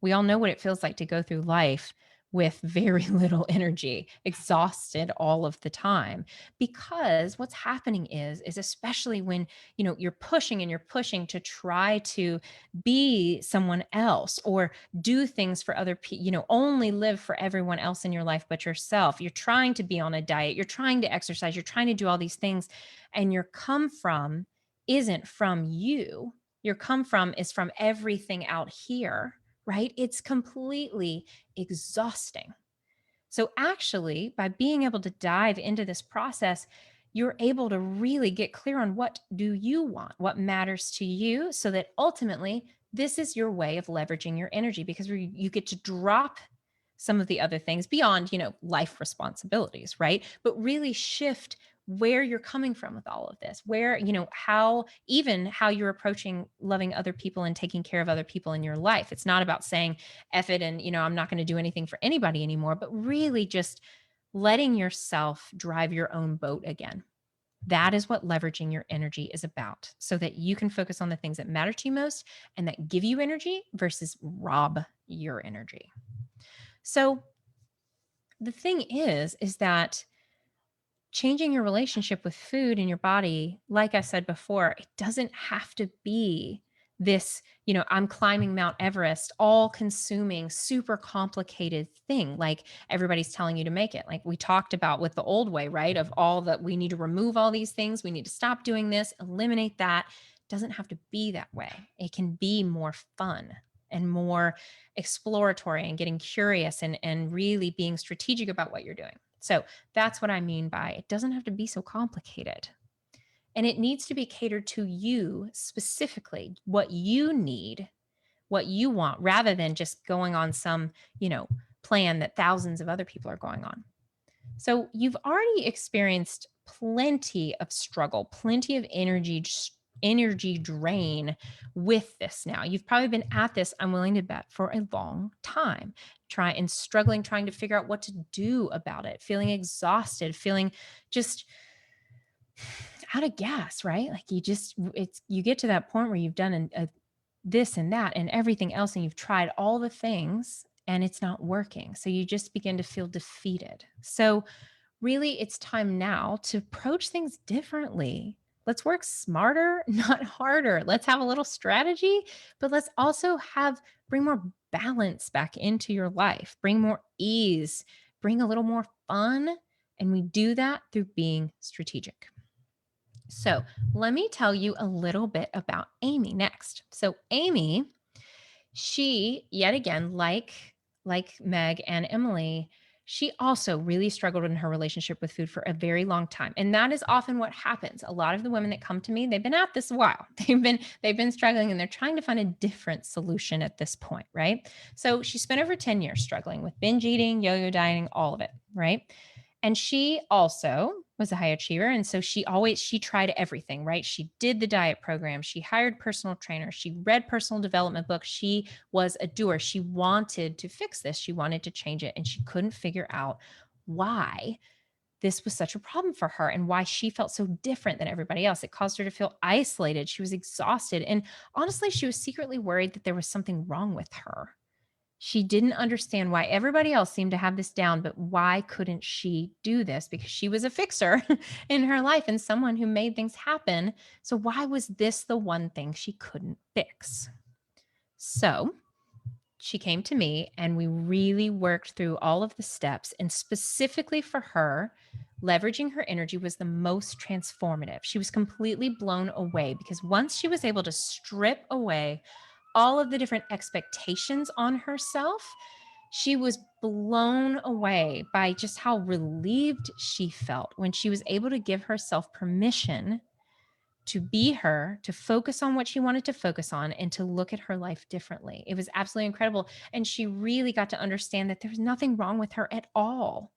We all know what it feels like to go through life with very little energy, exhausted all of the time. Because what's happening is especially when, you're pushing and you're pushing to try to be someone else or do things for other people, only live for everyone else in your life but yourself. You're trying to be on a diet, you're trying to exercise, you're trying to do all these things, and your come from isn't from you. Your come from is from everything out here, right? It's completely exhausting. So, actually, by being able to dive into this process, you're able to really get clear on what do you want, what matters to you, so that ultimately this is your way of leveraging your energy because you get to drop some of the other things beyond, life responsibilities, right? But really shift where you're coming from with all of this, where, how you're approaching loving other people and taking care of other people in your life. It's not about saying F it and, I'm not going to do anything for anybody anymore, but really just letting yourself drive your own boat again. That is what leveraging your energy is about so that you can focus on the things that matter to you most and that give you energy versus rob your energy. So the thing is that changing your relationship with food in your body, like I said before, it doesn't have to be this, I'm climbing Mount Everest, all consuming, super complicated thing like everybody's telling you to make it. Like we talked about with the old way, right? Of all that we need to remove all these things, we need to stop doing this, eliminate that. It doesn't have to be that way. It can be more fun and more exploratory and getting curious and really being strategic about what you're doing. So that's what I mean by it doesn't have to be so complicated. And it needs to be catered to you specifically, what you need, what you want, rather than just going on some, plan that thousands of other people are going on. So you've already experienced plenty of struggle, plenty of energy drain with this now. You've probably been at this, I'm willing to bet, for a long time, trying to figure out what to do about it, feeling exhausted, feeling just out of gas, right? Like you get to that point where you've done this and that and everything else, and you've tried all the things and it's not working. So you just begin to feel defeated. So really, it's time now to approach things differently. Let's work smarter, not harder. Let's have a little strategy, but let's also bring more balance back into your life, bring more ease, bring a little more fun. And we do that through being strategic. So, let me tell you a little bit about Amy next. So, Amy, she yet again, like Meg and Emily, she also really struggled in her relationship with food for a very long time. And that is often what happens. A lot of the women that come to me, they've been at this a while. They've been struggling and they're trying to find a different solution at this point, right? So she spent over 10 years struggling with binge eating, yo-yo dieting, all of it, right? And she also was a high achiever. And so she tried everything, right? She did the diet program. She hired personal trainers. She read personal development books. She was a doer. She wanted to fix this. She wanted to change it. And she couldn't figure out why this was such a problem for her and why she felt so different than everybody else. It caused her to feel isolated. She was exhausted. And honestly, she was secretly worried that there was something wrong with her. She didn't understand why everybody else seemed to have this down, but why couldn't she do this? Because she was a fixer in her life and someone who made things happen. So, why was this the one thing she couldn't fix? So, she came to me and we really worked through all of the steps. And specifically for her, leveraging her energy was the most transformative. She was completely blown away because once she was able to strip away all of the different expectations on herself, she was blown away by just how relieved she felt when she was able to give herself permission to be her, to focus on what she wanted to focus on, and to look at her life differently. It was absolutely incredible. And she really got to understand that there was nothing wrong with her at all.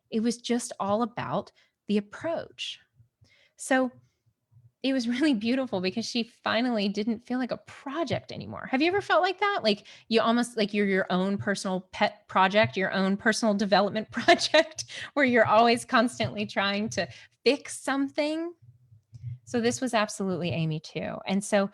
It was just all about the approach. So it was really beautiful because she finally didn't feel like a project anymore. Have you ever felt like that? Like you almost like you're your own personal pet project, your own personal development project, where you're always constantly trying to fix something. So this was absolutely Amy too. And so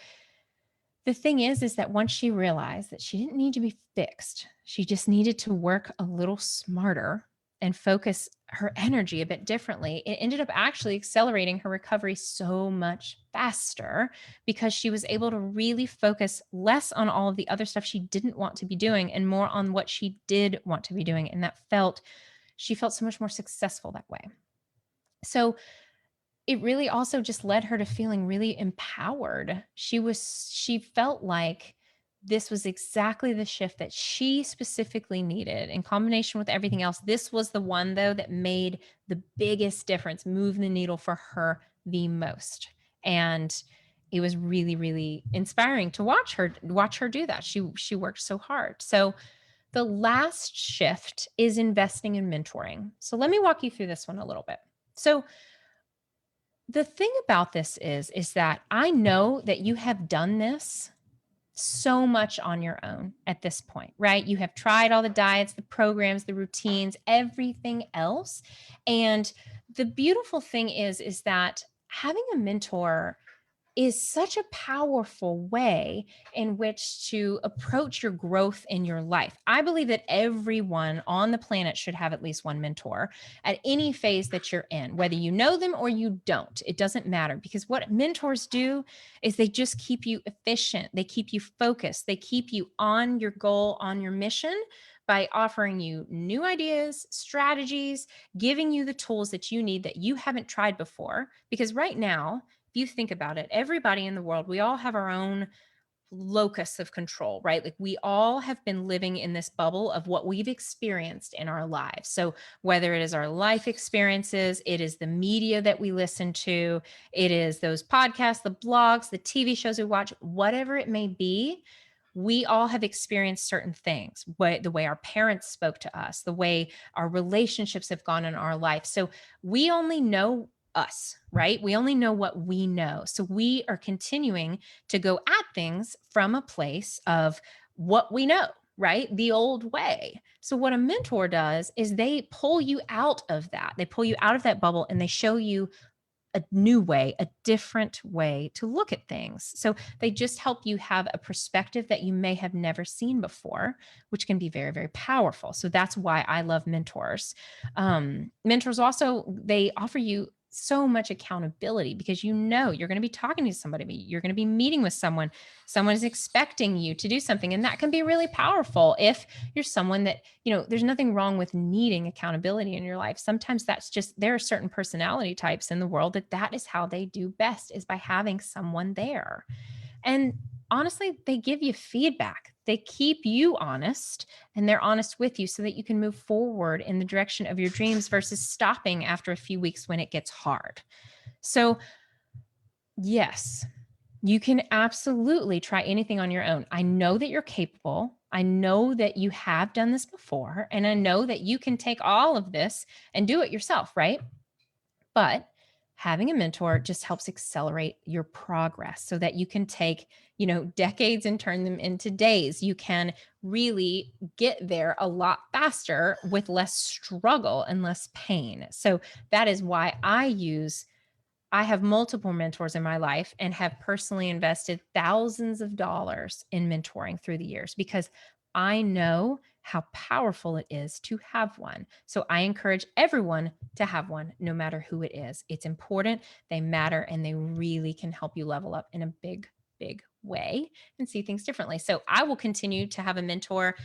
the thing is that once she realized that she didn't need to be fixed, she just needed to work a little smarter and focus her energy a bit differently. It ended up actually accelerating her recovery so much faster because she was able to really focus less on all of the other stuff she didn't want to be doing and more on what she did want to be doing. And she felt so much more successful that way. So it really also just led her to feeling really empowered. She felt like this was exactly the shift that she specifically needed in combination with everything else. This was the one though that made the biggest difference, move the needle for her the most. And it was really, really inspiring to watch her do that. She worked so hard. So the last shift is investing in mentoring. So let me walk you through this one a little bit. So the thing about this is that I know that you have done this so much on your own at this point, right? You have tried all the diets, the programs, the routines, everything else. And the beautiful thing is that having a mentor is such a powerful way in which to approach your growth in your life. I believe that everyone on the planet should have at least one mentor at any phase that you're in, whether you know them or you don't. It doesn't matter because what mentors do is they just keep you efficient, they keep you focused, they keep you on your goal, on your mission by offering you new ideas, strategies, giving you the tools that you need that you haven't tried before. Because right now, if you think about it, everybody in the world, we all have our own locus of control, right? Like we all have been living in this bubble of what we've experienced in our lives. So whether it is our life experiences, it is the media that we listen to, it is those podcasts, the blogs, the TV shows we watch, whatever it may be, we all have experienced certain things, the way our parents spoke to us, the way our relationships have gone in our life. So we only know us, right? We only know what we know. So we are continuing to go at things from a place of what we know, right? The old way. So what a mentor does is they pull you out of that. They pull you out of that bubble and they show you a new way, a different way to look at things. So they just help you have a perspective that you may have never seen before, which can be very, very powerful. So that's why I love mentors. Mentors also, they offer you so much accountability because you know you're going to be talking to somebody, you're going to be meeting with someone is expecting you to do something. And that can be really powerful if you're someone that, there's nothing wrong with needing accountability in your life. Sometimes that's just, there are certain personality types in the world that is how they do best, is by having someone there. And honestly, they give you feedback. They keep you honest and they're honest with you so that you can move forward in the direction of your dreams versus stopping after a few weeks when it gets hard. So, yes, you can absolutely try anything on your own. I know that you're capable. I know that you have done this before. And I know that you can take all of this and do it yourself, right? But Having a mentor just helps accelerate your progress so that you can take, decades and turn them into days. You can really get there a lot faster with less struggle and less pain. So that is why I have multiple mentors in my life and have personally invested thousands of dollars in mentoring through the years because I know how powerful it is to have one. So I encourage everyone to have one, no matter who it is. It's important, they matter, and they really can help you level up in a big, big way and see things differently. So I will continue to have a mentor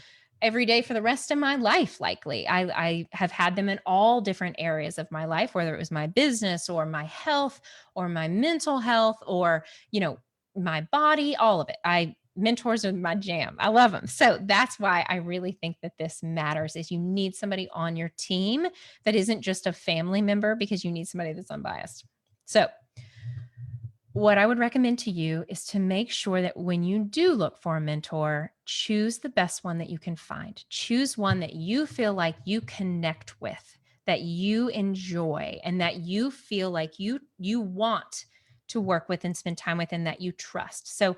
every day for the rest of my life. Likely I have had them in all different areas of my life, whether it was my business or my health or my mental health or my body, all of it. I Mentors are my jam. I love them. So that's why I really think that this matters is you need somebody on your team that isn't just a family member, because you need somebody that's unbiased. So what I would recommend to you is to make sure that when you do look for a mentor, choose the best one that you can find. Choose one that you feel like you connect with, that you enjoy, and that you feel like you want to work with and spend time with, and that you trust. So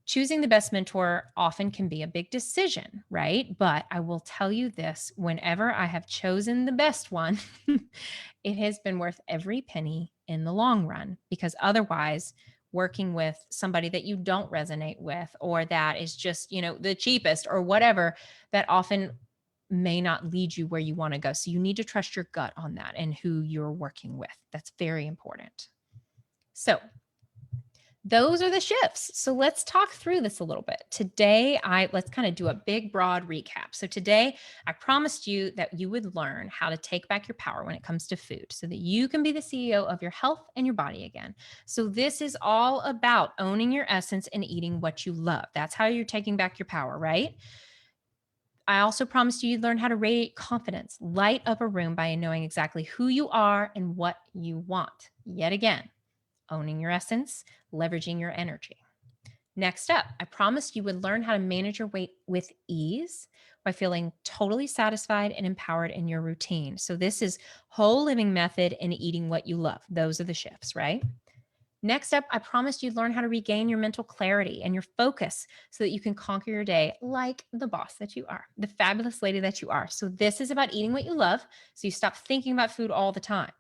choosing the best mentor often can be a big decision, right? But I will tell you this, whenever I have chosen the best one, it has been worth every penny in the long run, because otherwise, working with somebody that you don't resonate with, or that is just, the cheapest or whatever, that often may not lead you where you want to go. So you need to trust your gut on that and who you're working with. That's very important. So those are the shifts. So let's talk through this a little bit. Today, let's kind of do a big broad recap. So today, I promised you that you would learn how to take back your power when it comes to food so that you can be the CEO of your health and your body again. So this is all about owning your essence and eating what you love. That's how you're taking back your power, right? I also promised you you'd learn how to radiate confidence, light up a room by knowing exactly who you are and what you want. Yet again, owning your essence, leveraging your energy. Next up, I promised you would learn how to manage your weight with ease by feeling totally satisfied and empowered in your routine. So, this is whole living method and eating what you love. Those are the shifts, right? Next up, I promised you'd learn how to regain your mental clarity and your focus so that you can conquer your day like the boss that you are, the fabulous lady that you are. So, this is about eating what you love so you stop thinking about food all the time.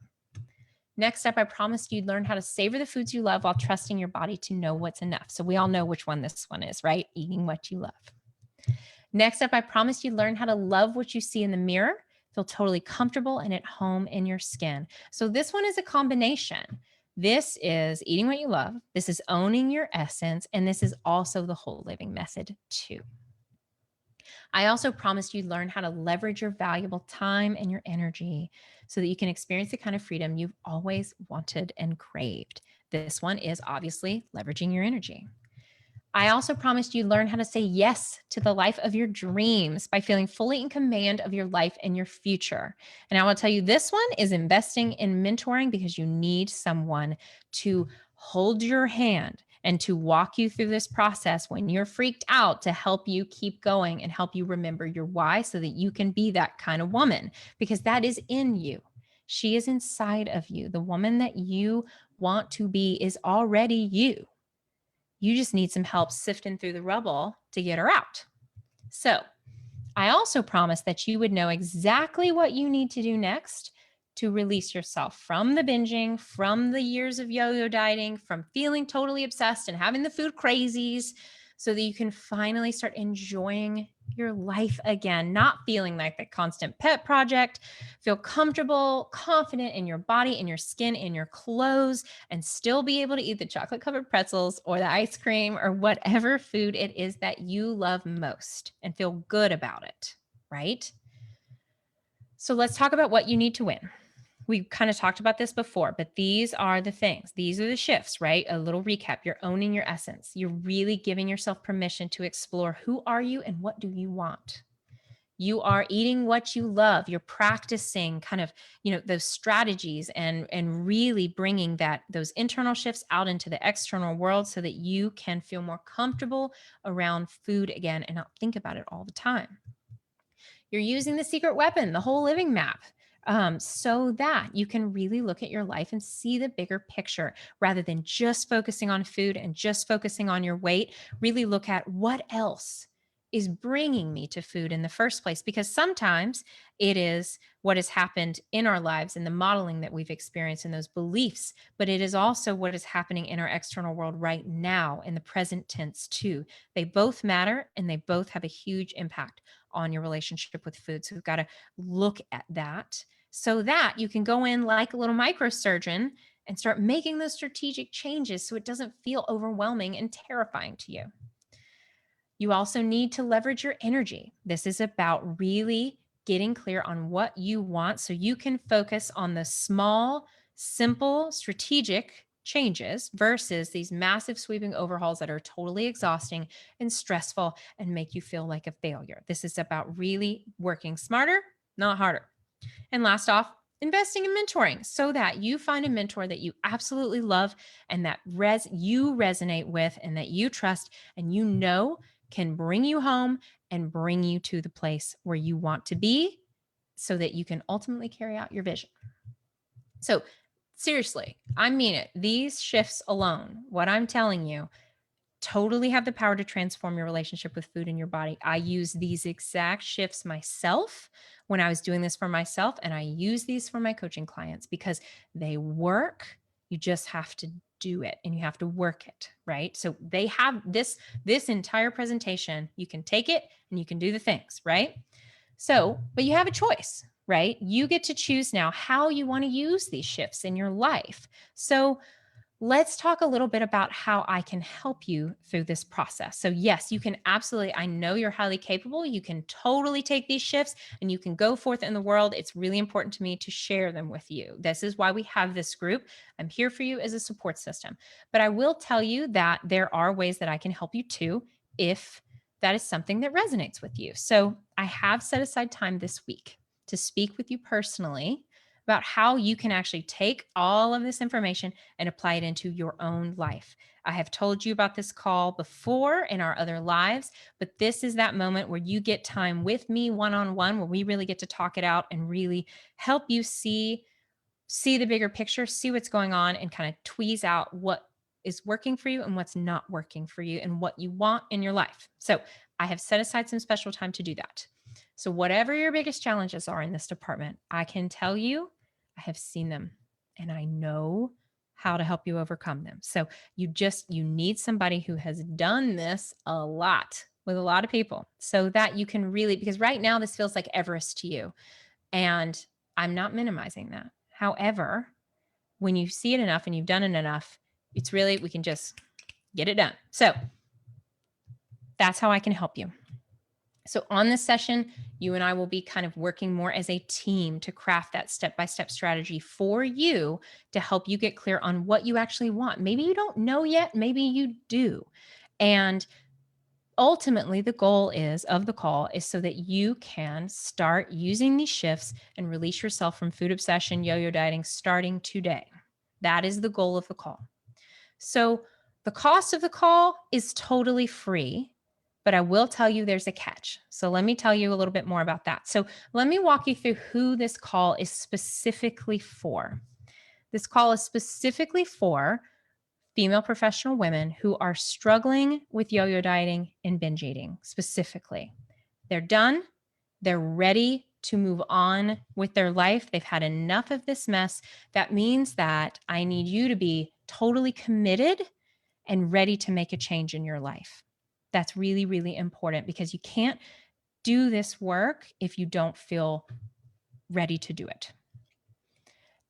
Next up, I promised you'd learn how to savor the foods you love while trusting your body to know what's enough. So we all know which one this one is, right? Eating what you love. Next up, I promised you'd learn how to love what you see in the mirror, feel totally comfortable and at home in your skin. So this one is a combination. This is eating what you love. This is owning your essence. And this is also the whole living method too. I also promised you'd learn how to leverage your valuable time and your energy so that you can experience the kind of freedom you've always wanted and craved. This one is obviously leveraging your energy. I also promised you'd learn how to say yes to the life of your dreams by feeling fully in command of your life and your future. And I will tell you, this one is investing in mentoring, because you need someone to hold your hand and to walk you through this process when you're freaked out, to help you keep going and help you remember your why so that you can be that kind of woman, because that is in you. She is inside of you. The woman that you want to be is already you. You just need some help sifting through the rubble to get her out. So, I also promised that you would know exactly what you need to do next to release yourself from the binging, from the years of yo-yo dieting, from feeling totally obsessed and having the food crazies, so that you can finally start enjoying your life again, not feeling like the constant pet project. Feel comfortable, confident in your body, in your skin, in your clothes, and still be able to eat the chocolate covered pretzels or the ice cream or whatever food it is that you love most and feel good about it, right? So let's talk about what you need to win. We kind of talked about this before, but these are the things. These are the shifts, right? A little recap. You're owning your essence. You're really giving yourself permission to explore who are you and what do you want. You are eating what you love. You're practicing kind of, those strategies and really bringing those internal shifts out into the external world so that you can feel more comfortable around food again and not think about it all the time. You're using the secret weapon, the whole living map. so that you can really look at your life and see the bigger picture rather than just focusing on food and just focusing on your weight. Really look at what else is bringing me to food in the first place, because sometimes it is what has happened in our lives and the modeling that we've experienced and those beliefs, but it is also what is happening in our external world right now in the present tense too. They both matter and they both have a huge impact on your relationship with food. So we've got to look at that so that you can go in like a little microsurgeon and start making those strategic changes so it doesn't feel overwhelming and terrifying to you. You also need to leverage your energy. This is about really getting clear on what you want so you can focus on the small, simple, strategic changes versus these massive sweeping overhauls that are totally exhausting and stressful and make you feel like a failure. This is about really working smarter, not harder. And last off, investing in mentoring so that you find a mentor that you absolutely love and that you resonate with and that you trust and you know can bring you home and bring you to the place where you want to be so that you can ultimately carry out your vision. So, seriously, I mean it. These shifts alone, what I'm telling you, totally have the power to transform your relationship with food in your body. I use these exact shifts myself when I was doing this for myself, and I use these for my coaching clients because they work. You just have to do it and you have to work it, right? So they have this entire presentation. You can take it and you can do the things, right? So, but you have a choice, right? You get to choose now how you want to use these shifts in your life. So, let's talk a little bit about how I can help you through this process. So, yes, you can absolutely, I know you're highly capable. You can totally take these shifts and you can go forth in the world. It's really important to me to share them with you. This is why we have this group. I'm here for you as a support system. But I will tell you that there are ways that I can help you too if that is something that resonates with you. So, I have set aside time this week to speak with you personally about how you can actually take all of this information and apply it into your own life. I have told you about this call before in our other lives, but this is that moment where you get time with me one on one, where we really get to talk it out and really help you see the bigger picture, see what's going on and kind of tweeze out what is working for you and what's not working for you and what you want in your life. So, I have set aside some special time to do that. So, whatever your biggest challenges are in this department, I can tell you I have seen them and I know how to help you overcome them. So, you need somebody who has done this a lot with a lot of people so that you can really, because right now this feels like Everest to you. And I'm not minimizing that. However, when you see it enough and you've done it enough, it's really, we can just get it done. So that's how I can help you. So, on this session, you and I will be kind of working more as a team to craft that step by step strategy for you to help you get clear on what you actually want. Maybe you don't know yet, maybe you do. And ultimately, the goal is of the call is so that you can start using these shifts and release yourself from food obsession, yo yo dieting starting today. That is the goal of the call. So, the cost of the call is totally free, but I will tell you there's a catch. So, let me tell you a little bit more about that. So, let me walk you through who this call is specifically for. This call is specifically for female professional women who are struggling with yo yo dieting and binge eating specifically. They're done, they're ready to move on with their life. They've had enough of this mess. That means that I need you to be totally committed and ready to make a change in your life. That's really, really important because you can't do this work if you don't feel ready to do it.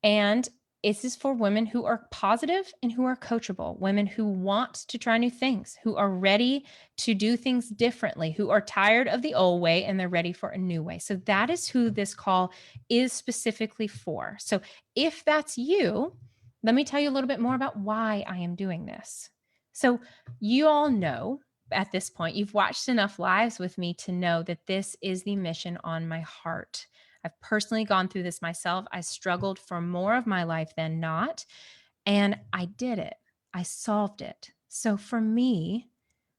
And this is for women who are positive and who are coachable, women who want to try new things, who are ready to do things differently, who are tired of the old way and they're ready for a new way. So that is who this call is specifically for. So if that's you, let me tell you a little bit more about why I am doing this. So you all know at this point, you've watched enough lives with me to know that this is the mission on my heart. I've personally gone through this myself. I struggled for more of my life than not, and I did it. I solved it. So for me,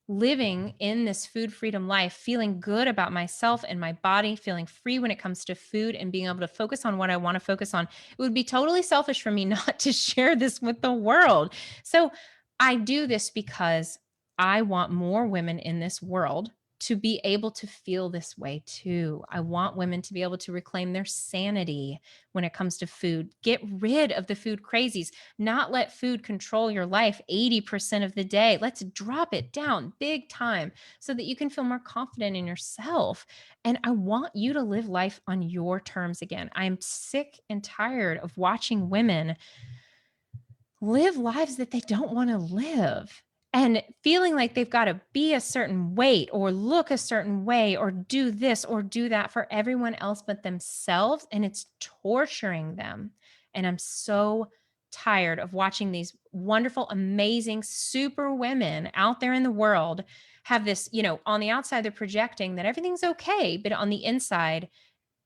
living in this food freedom life, feeling good about myself and my body, feeling free when it comes to food and being able to focus on what I want to focus on, it would be totally selfish for me not to share this with the world. So I do this because I want more women in this world to be able to feel this way too. I want women to be able to reclaim their sanity when it comes to food. Get rid of the food crazies, not let food control your life 80% of the day. Let's drop it down big time so that you can feel more confident in yourself. And I want you to live life on your terms again. I'm sick and tired of watching women live lives that they don't want to live and feeling like they've got to be a certain weight or look a certain way or do this or do that for everyone else but themselves. And it's torturing them. And I'm so tired of watching these wonderful, amazing, super women out there in the world have this, on the outside, they're projecting that everything's okay. But on the inside,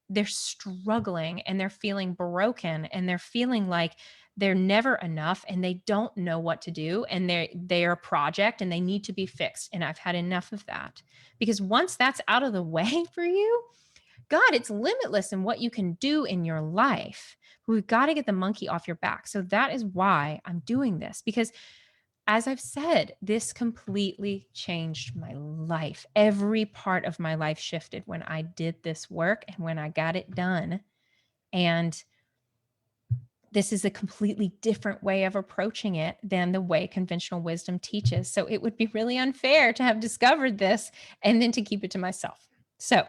they're struggling and they're feeling broken and they're feeling like they're never enough and they don't know what to do and they're a project and they need to be fixed, and I've had enough of that. Because once that's out of the way for you, God, it's limitless in what you can do in your life. We've got to get the monkey off your back. So that is why I'm doing this, because as I've said, this completely changed my life. Every part of my life shifted when I did this work and when I got it done. And this is a completely different way of approaching it than the way conventional wisdom teaches. So it would be really unfair to have discovered this and then to keep it to myself. So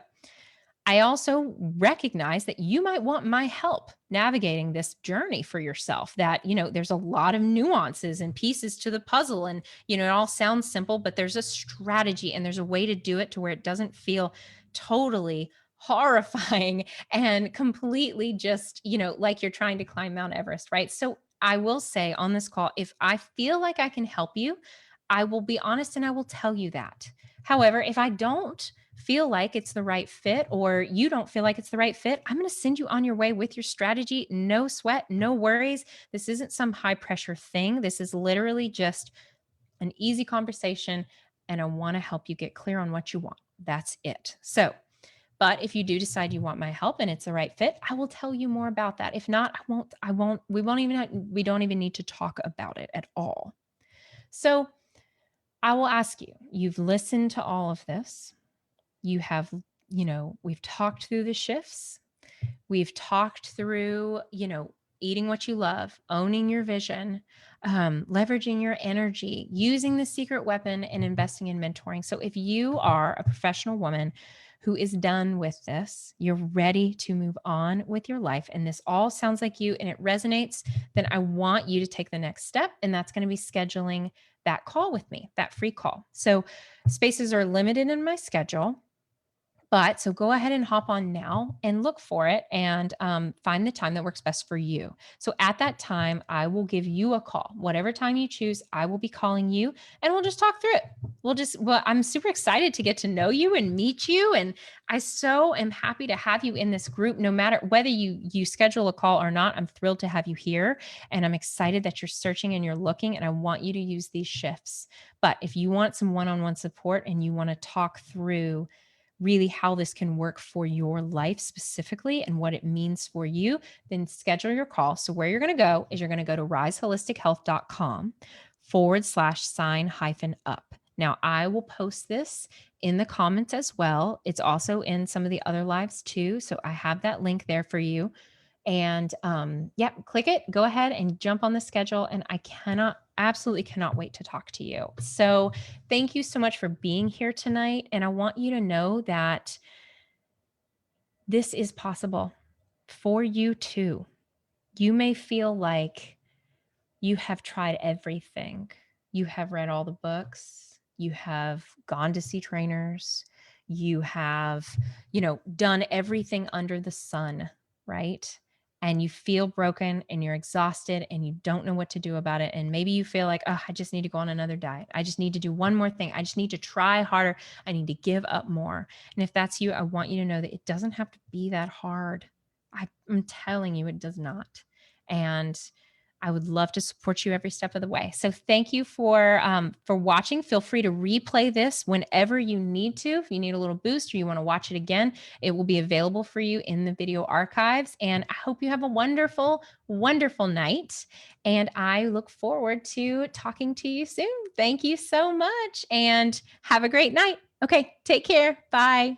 I also recognize that you might want my help navigating this journey for yourself. That, there's a lot of nuances and pieces to the puzzle. And, it all sounds simple, but there's a strategy and there's a way to do it to where it doesn't feel totally horrifying and completely just, like you're trying to climb Mount Everest, right? So I will say on this call, if I feel like I can help you, I will be honest and I will tell you that. However, if I don't, feel like it's the right fit or you don't feel like it's the right fit, I'm going to send you on your way with your strategy. No sweat, no worries. This isn't some high pressure thing. This is literally just an easy conversation. And I want to help you get clear on what you want. That's it. So, but if you do decide you want my help and it's the right fit, I will tell you more about that. If not, we don't even need to talk about it at all. So I will ask you, you've listened to all of this. You have, we've talked through the shifts. We've talked through, eating what you love, owning your vision, leveraging your energy, using the secret weapon, and investing in mentoring. So if you are a professional woman who is done with this, you're ready to move on with your life, and this all sounds like you and it resonates, then I want you to take the next step. And that's going to be scheduling that call with me, that free call. So spaces are limited in my schedule. But so go ahead and hop on now and look for it and find the time that works best for you. So at that time, I will give you a call. Whatever time you choose, I will be calling you and we'll just talk through it. I'm super excited to get to know you and meet you. And I so am happy to have you in this group, no matter whether you schedule a call or not. I'm thrilled to have you here. And I'm excited that you're searching and you're looking. And I want you to use these shifts. But if you want some one-on-one support and you want to talk through really how this can work for your life specifically and what it means for you, then schedule your call. So where you're going to go is you're going to go to riseholistichealth.com/sign-up. Now, I will post this in the comments as well. It's also in some of the other lives too. So I have that link there for you. And click it, go ahead and jump on the schedule. And I absolutely cannot wait to talk to you. So thank you so much for being here tonight. And I want you to know that this is possible for you too. You may feel like you have tried everything. You have read all the books. You have gone to see trainers. You have, done everything under the sun, right? And you feel broken and you're exhausted and you don't know what to do about it. And maybe you feel like, oh, I just need to go on another diet. I just need to do one more thing. I just need to try harder. I need to give up more. And if that's you, I want you to know that it doesn't have to be that hard. I'm telling you, it does not. And I would love to support you every step of the way. So thank you for watching. Feel free to replay this whenever you need to. If you need a little boost or you want to watch it again, it will be available for you in the video archives. And I hope you have a wonderful, wonderful night. And I look forward to talking to you soon. Thank you so much and have a great night. Okay, take care. Bye.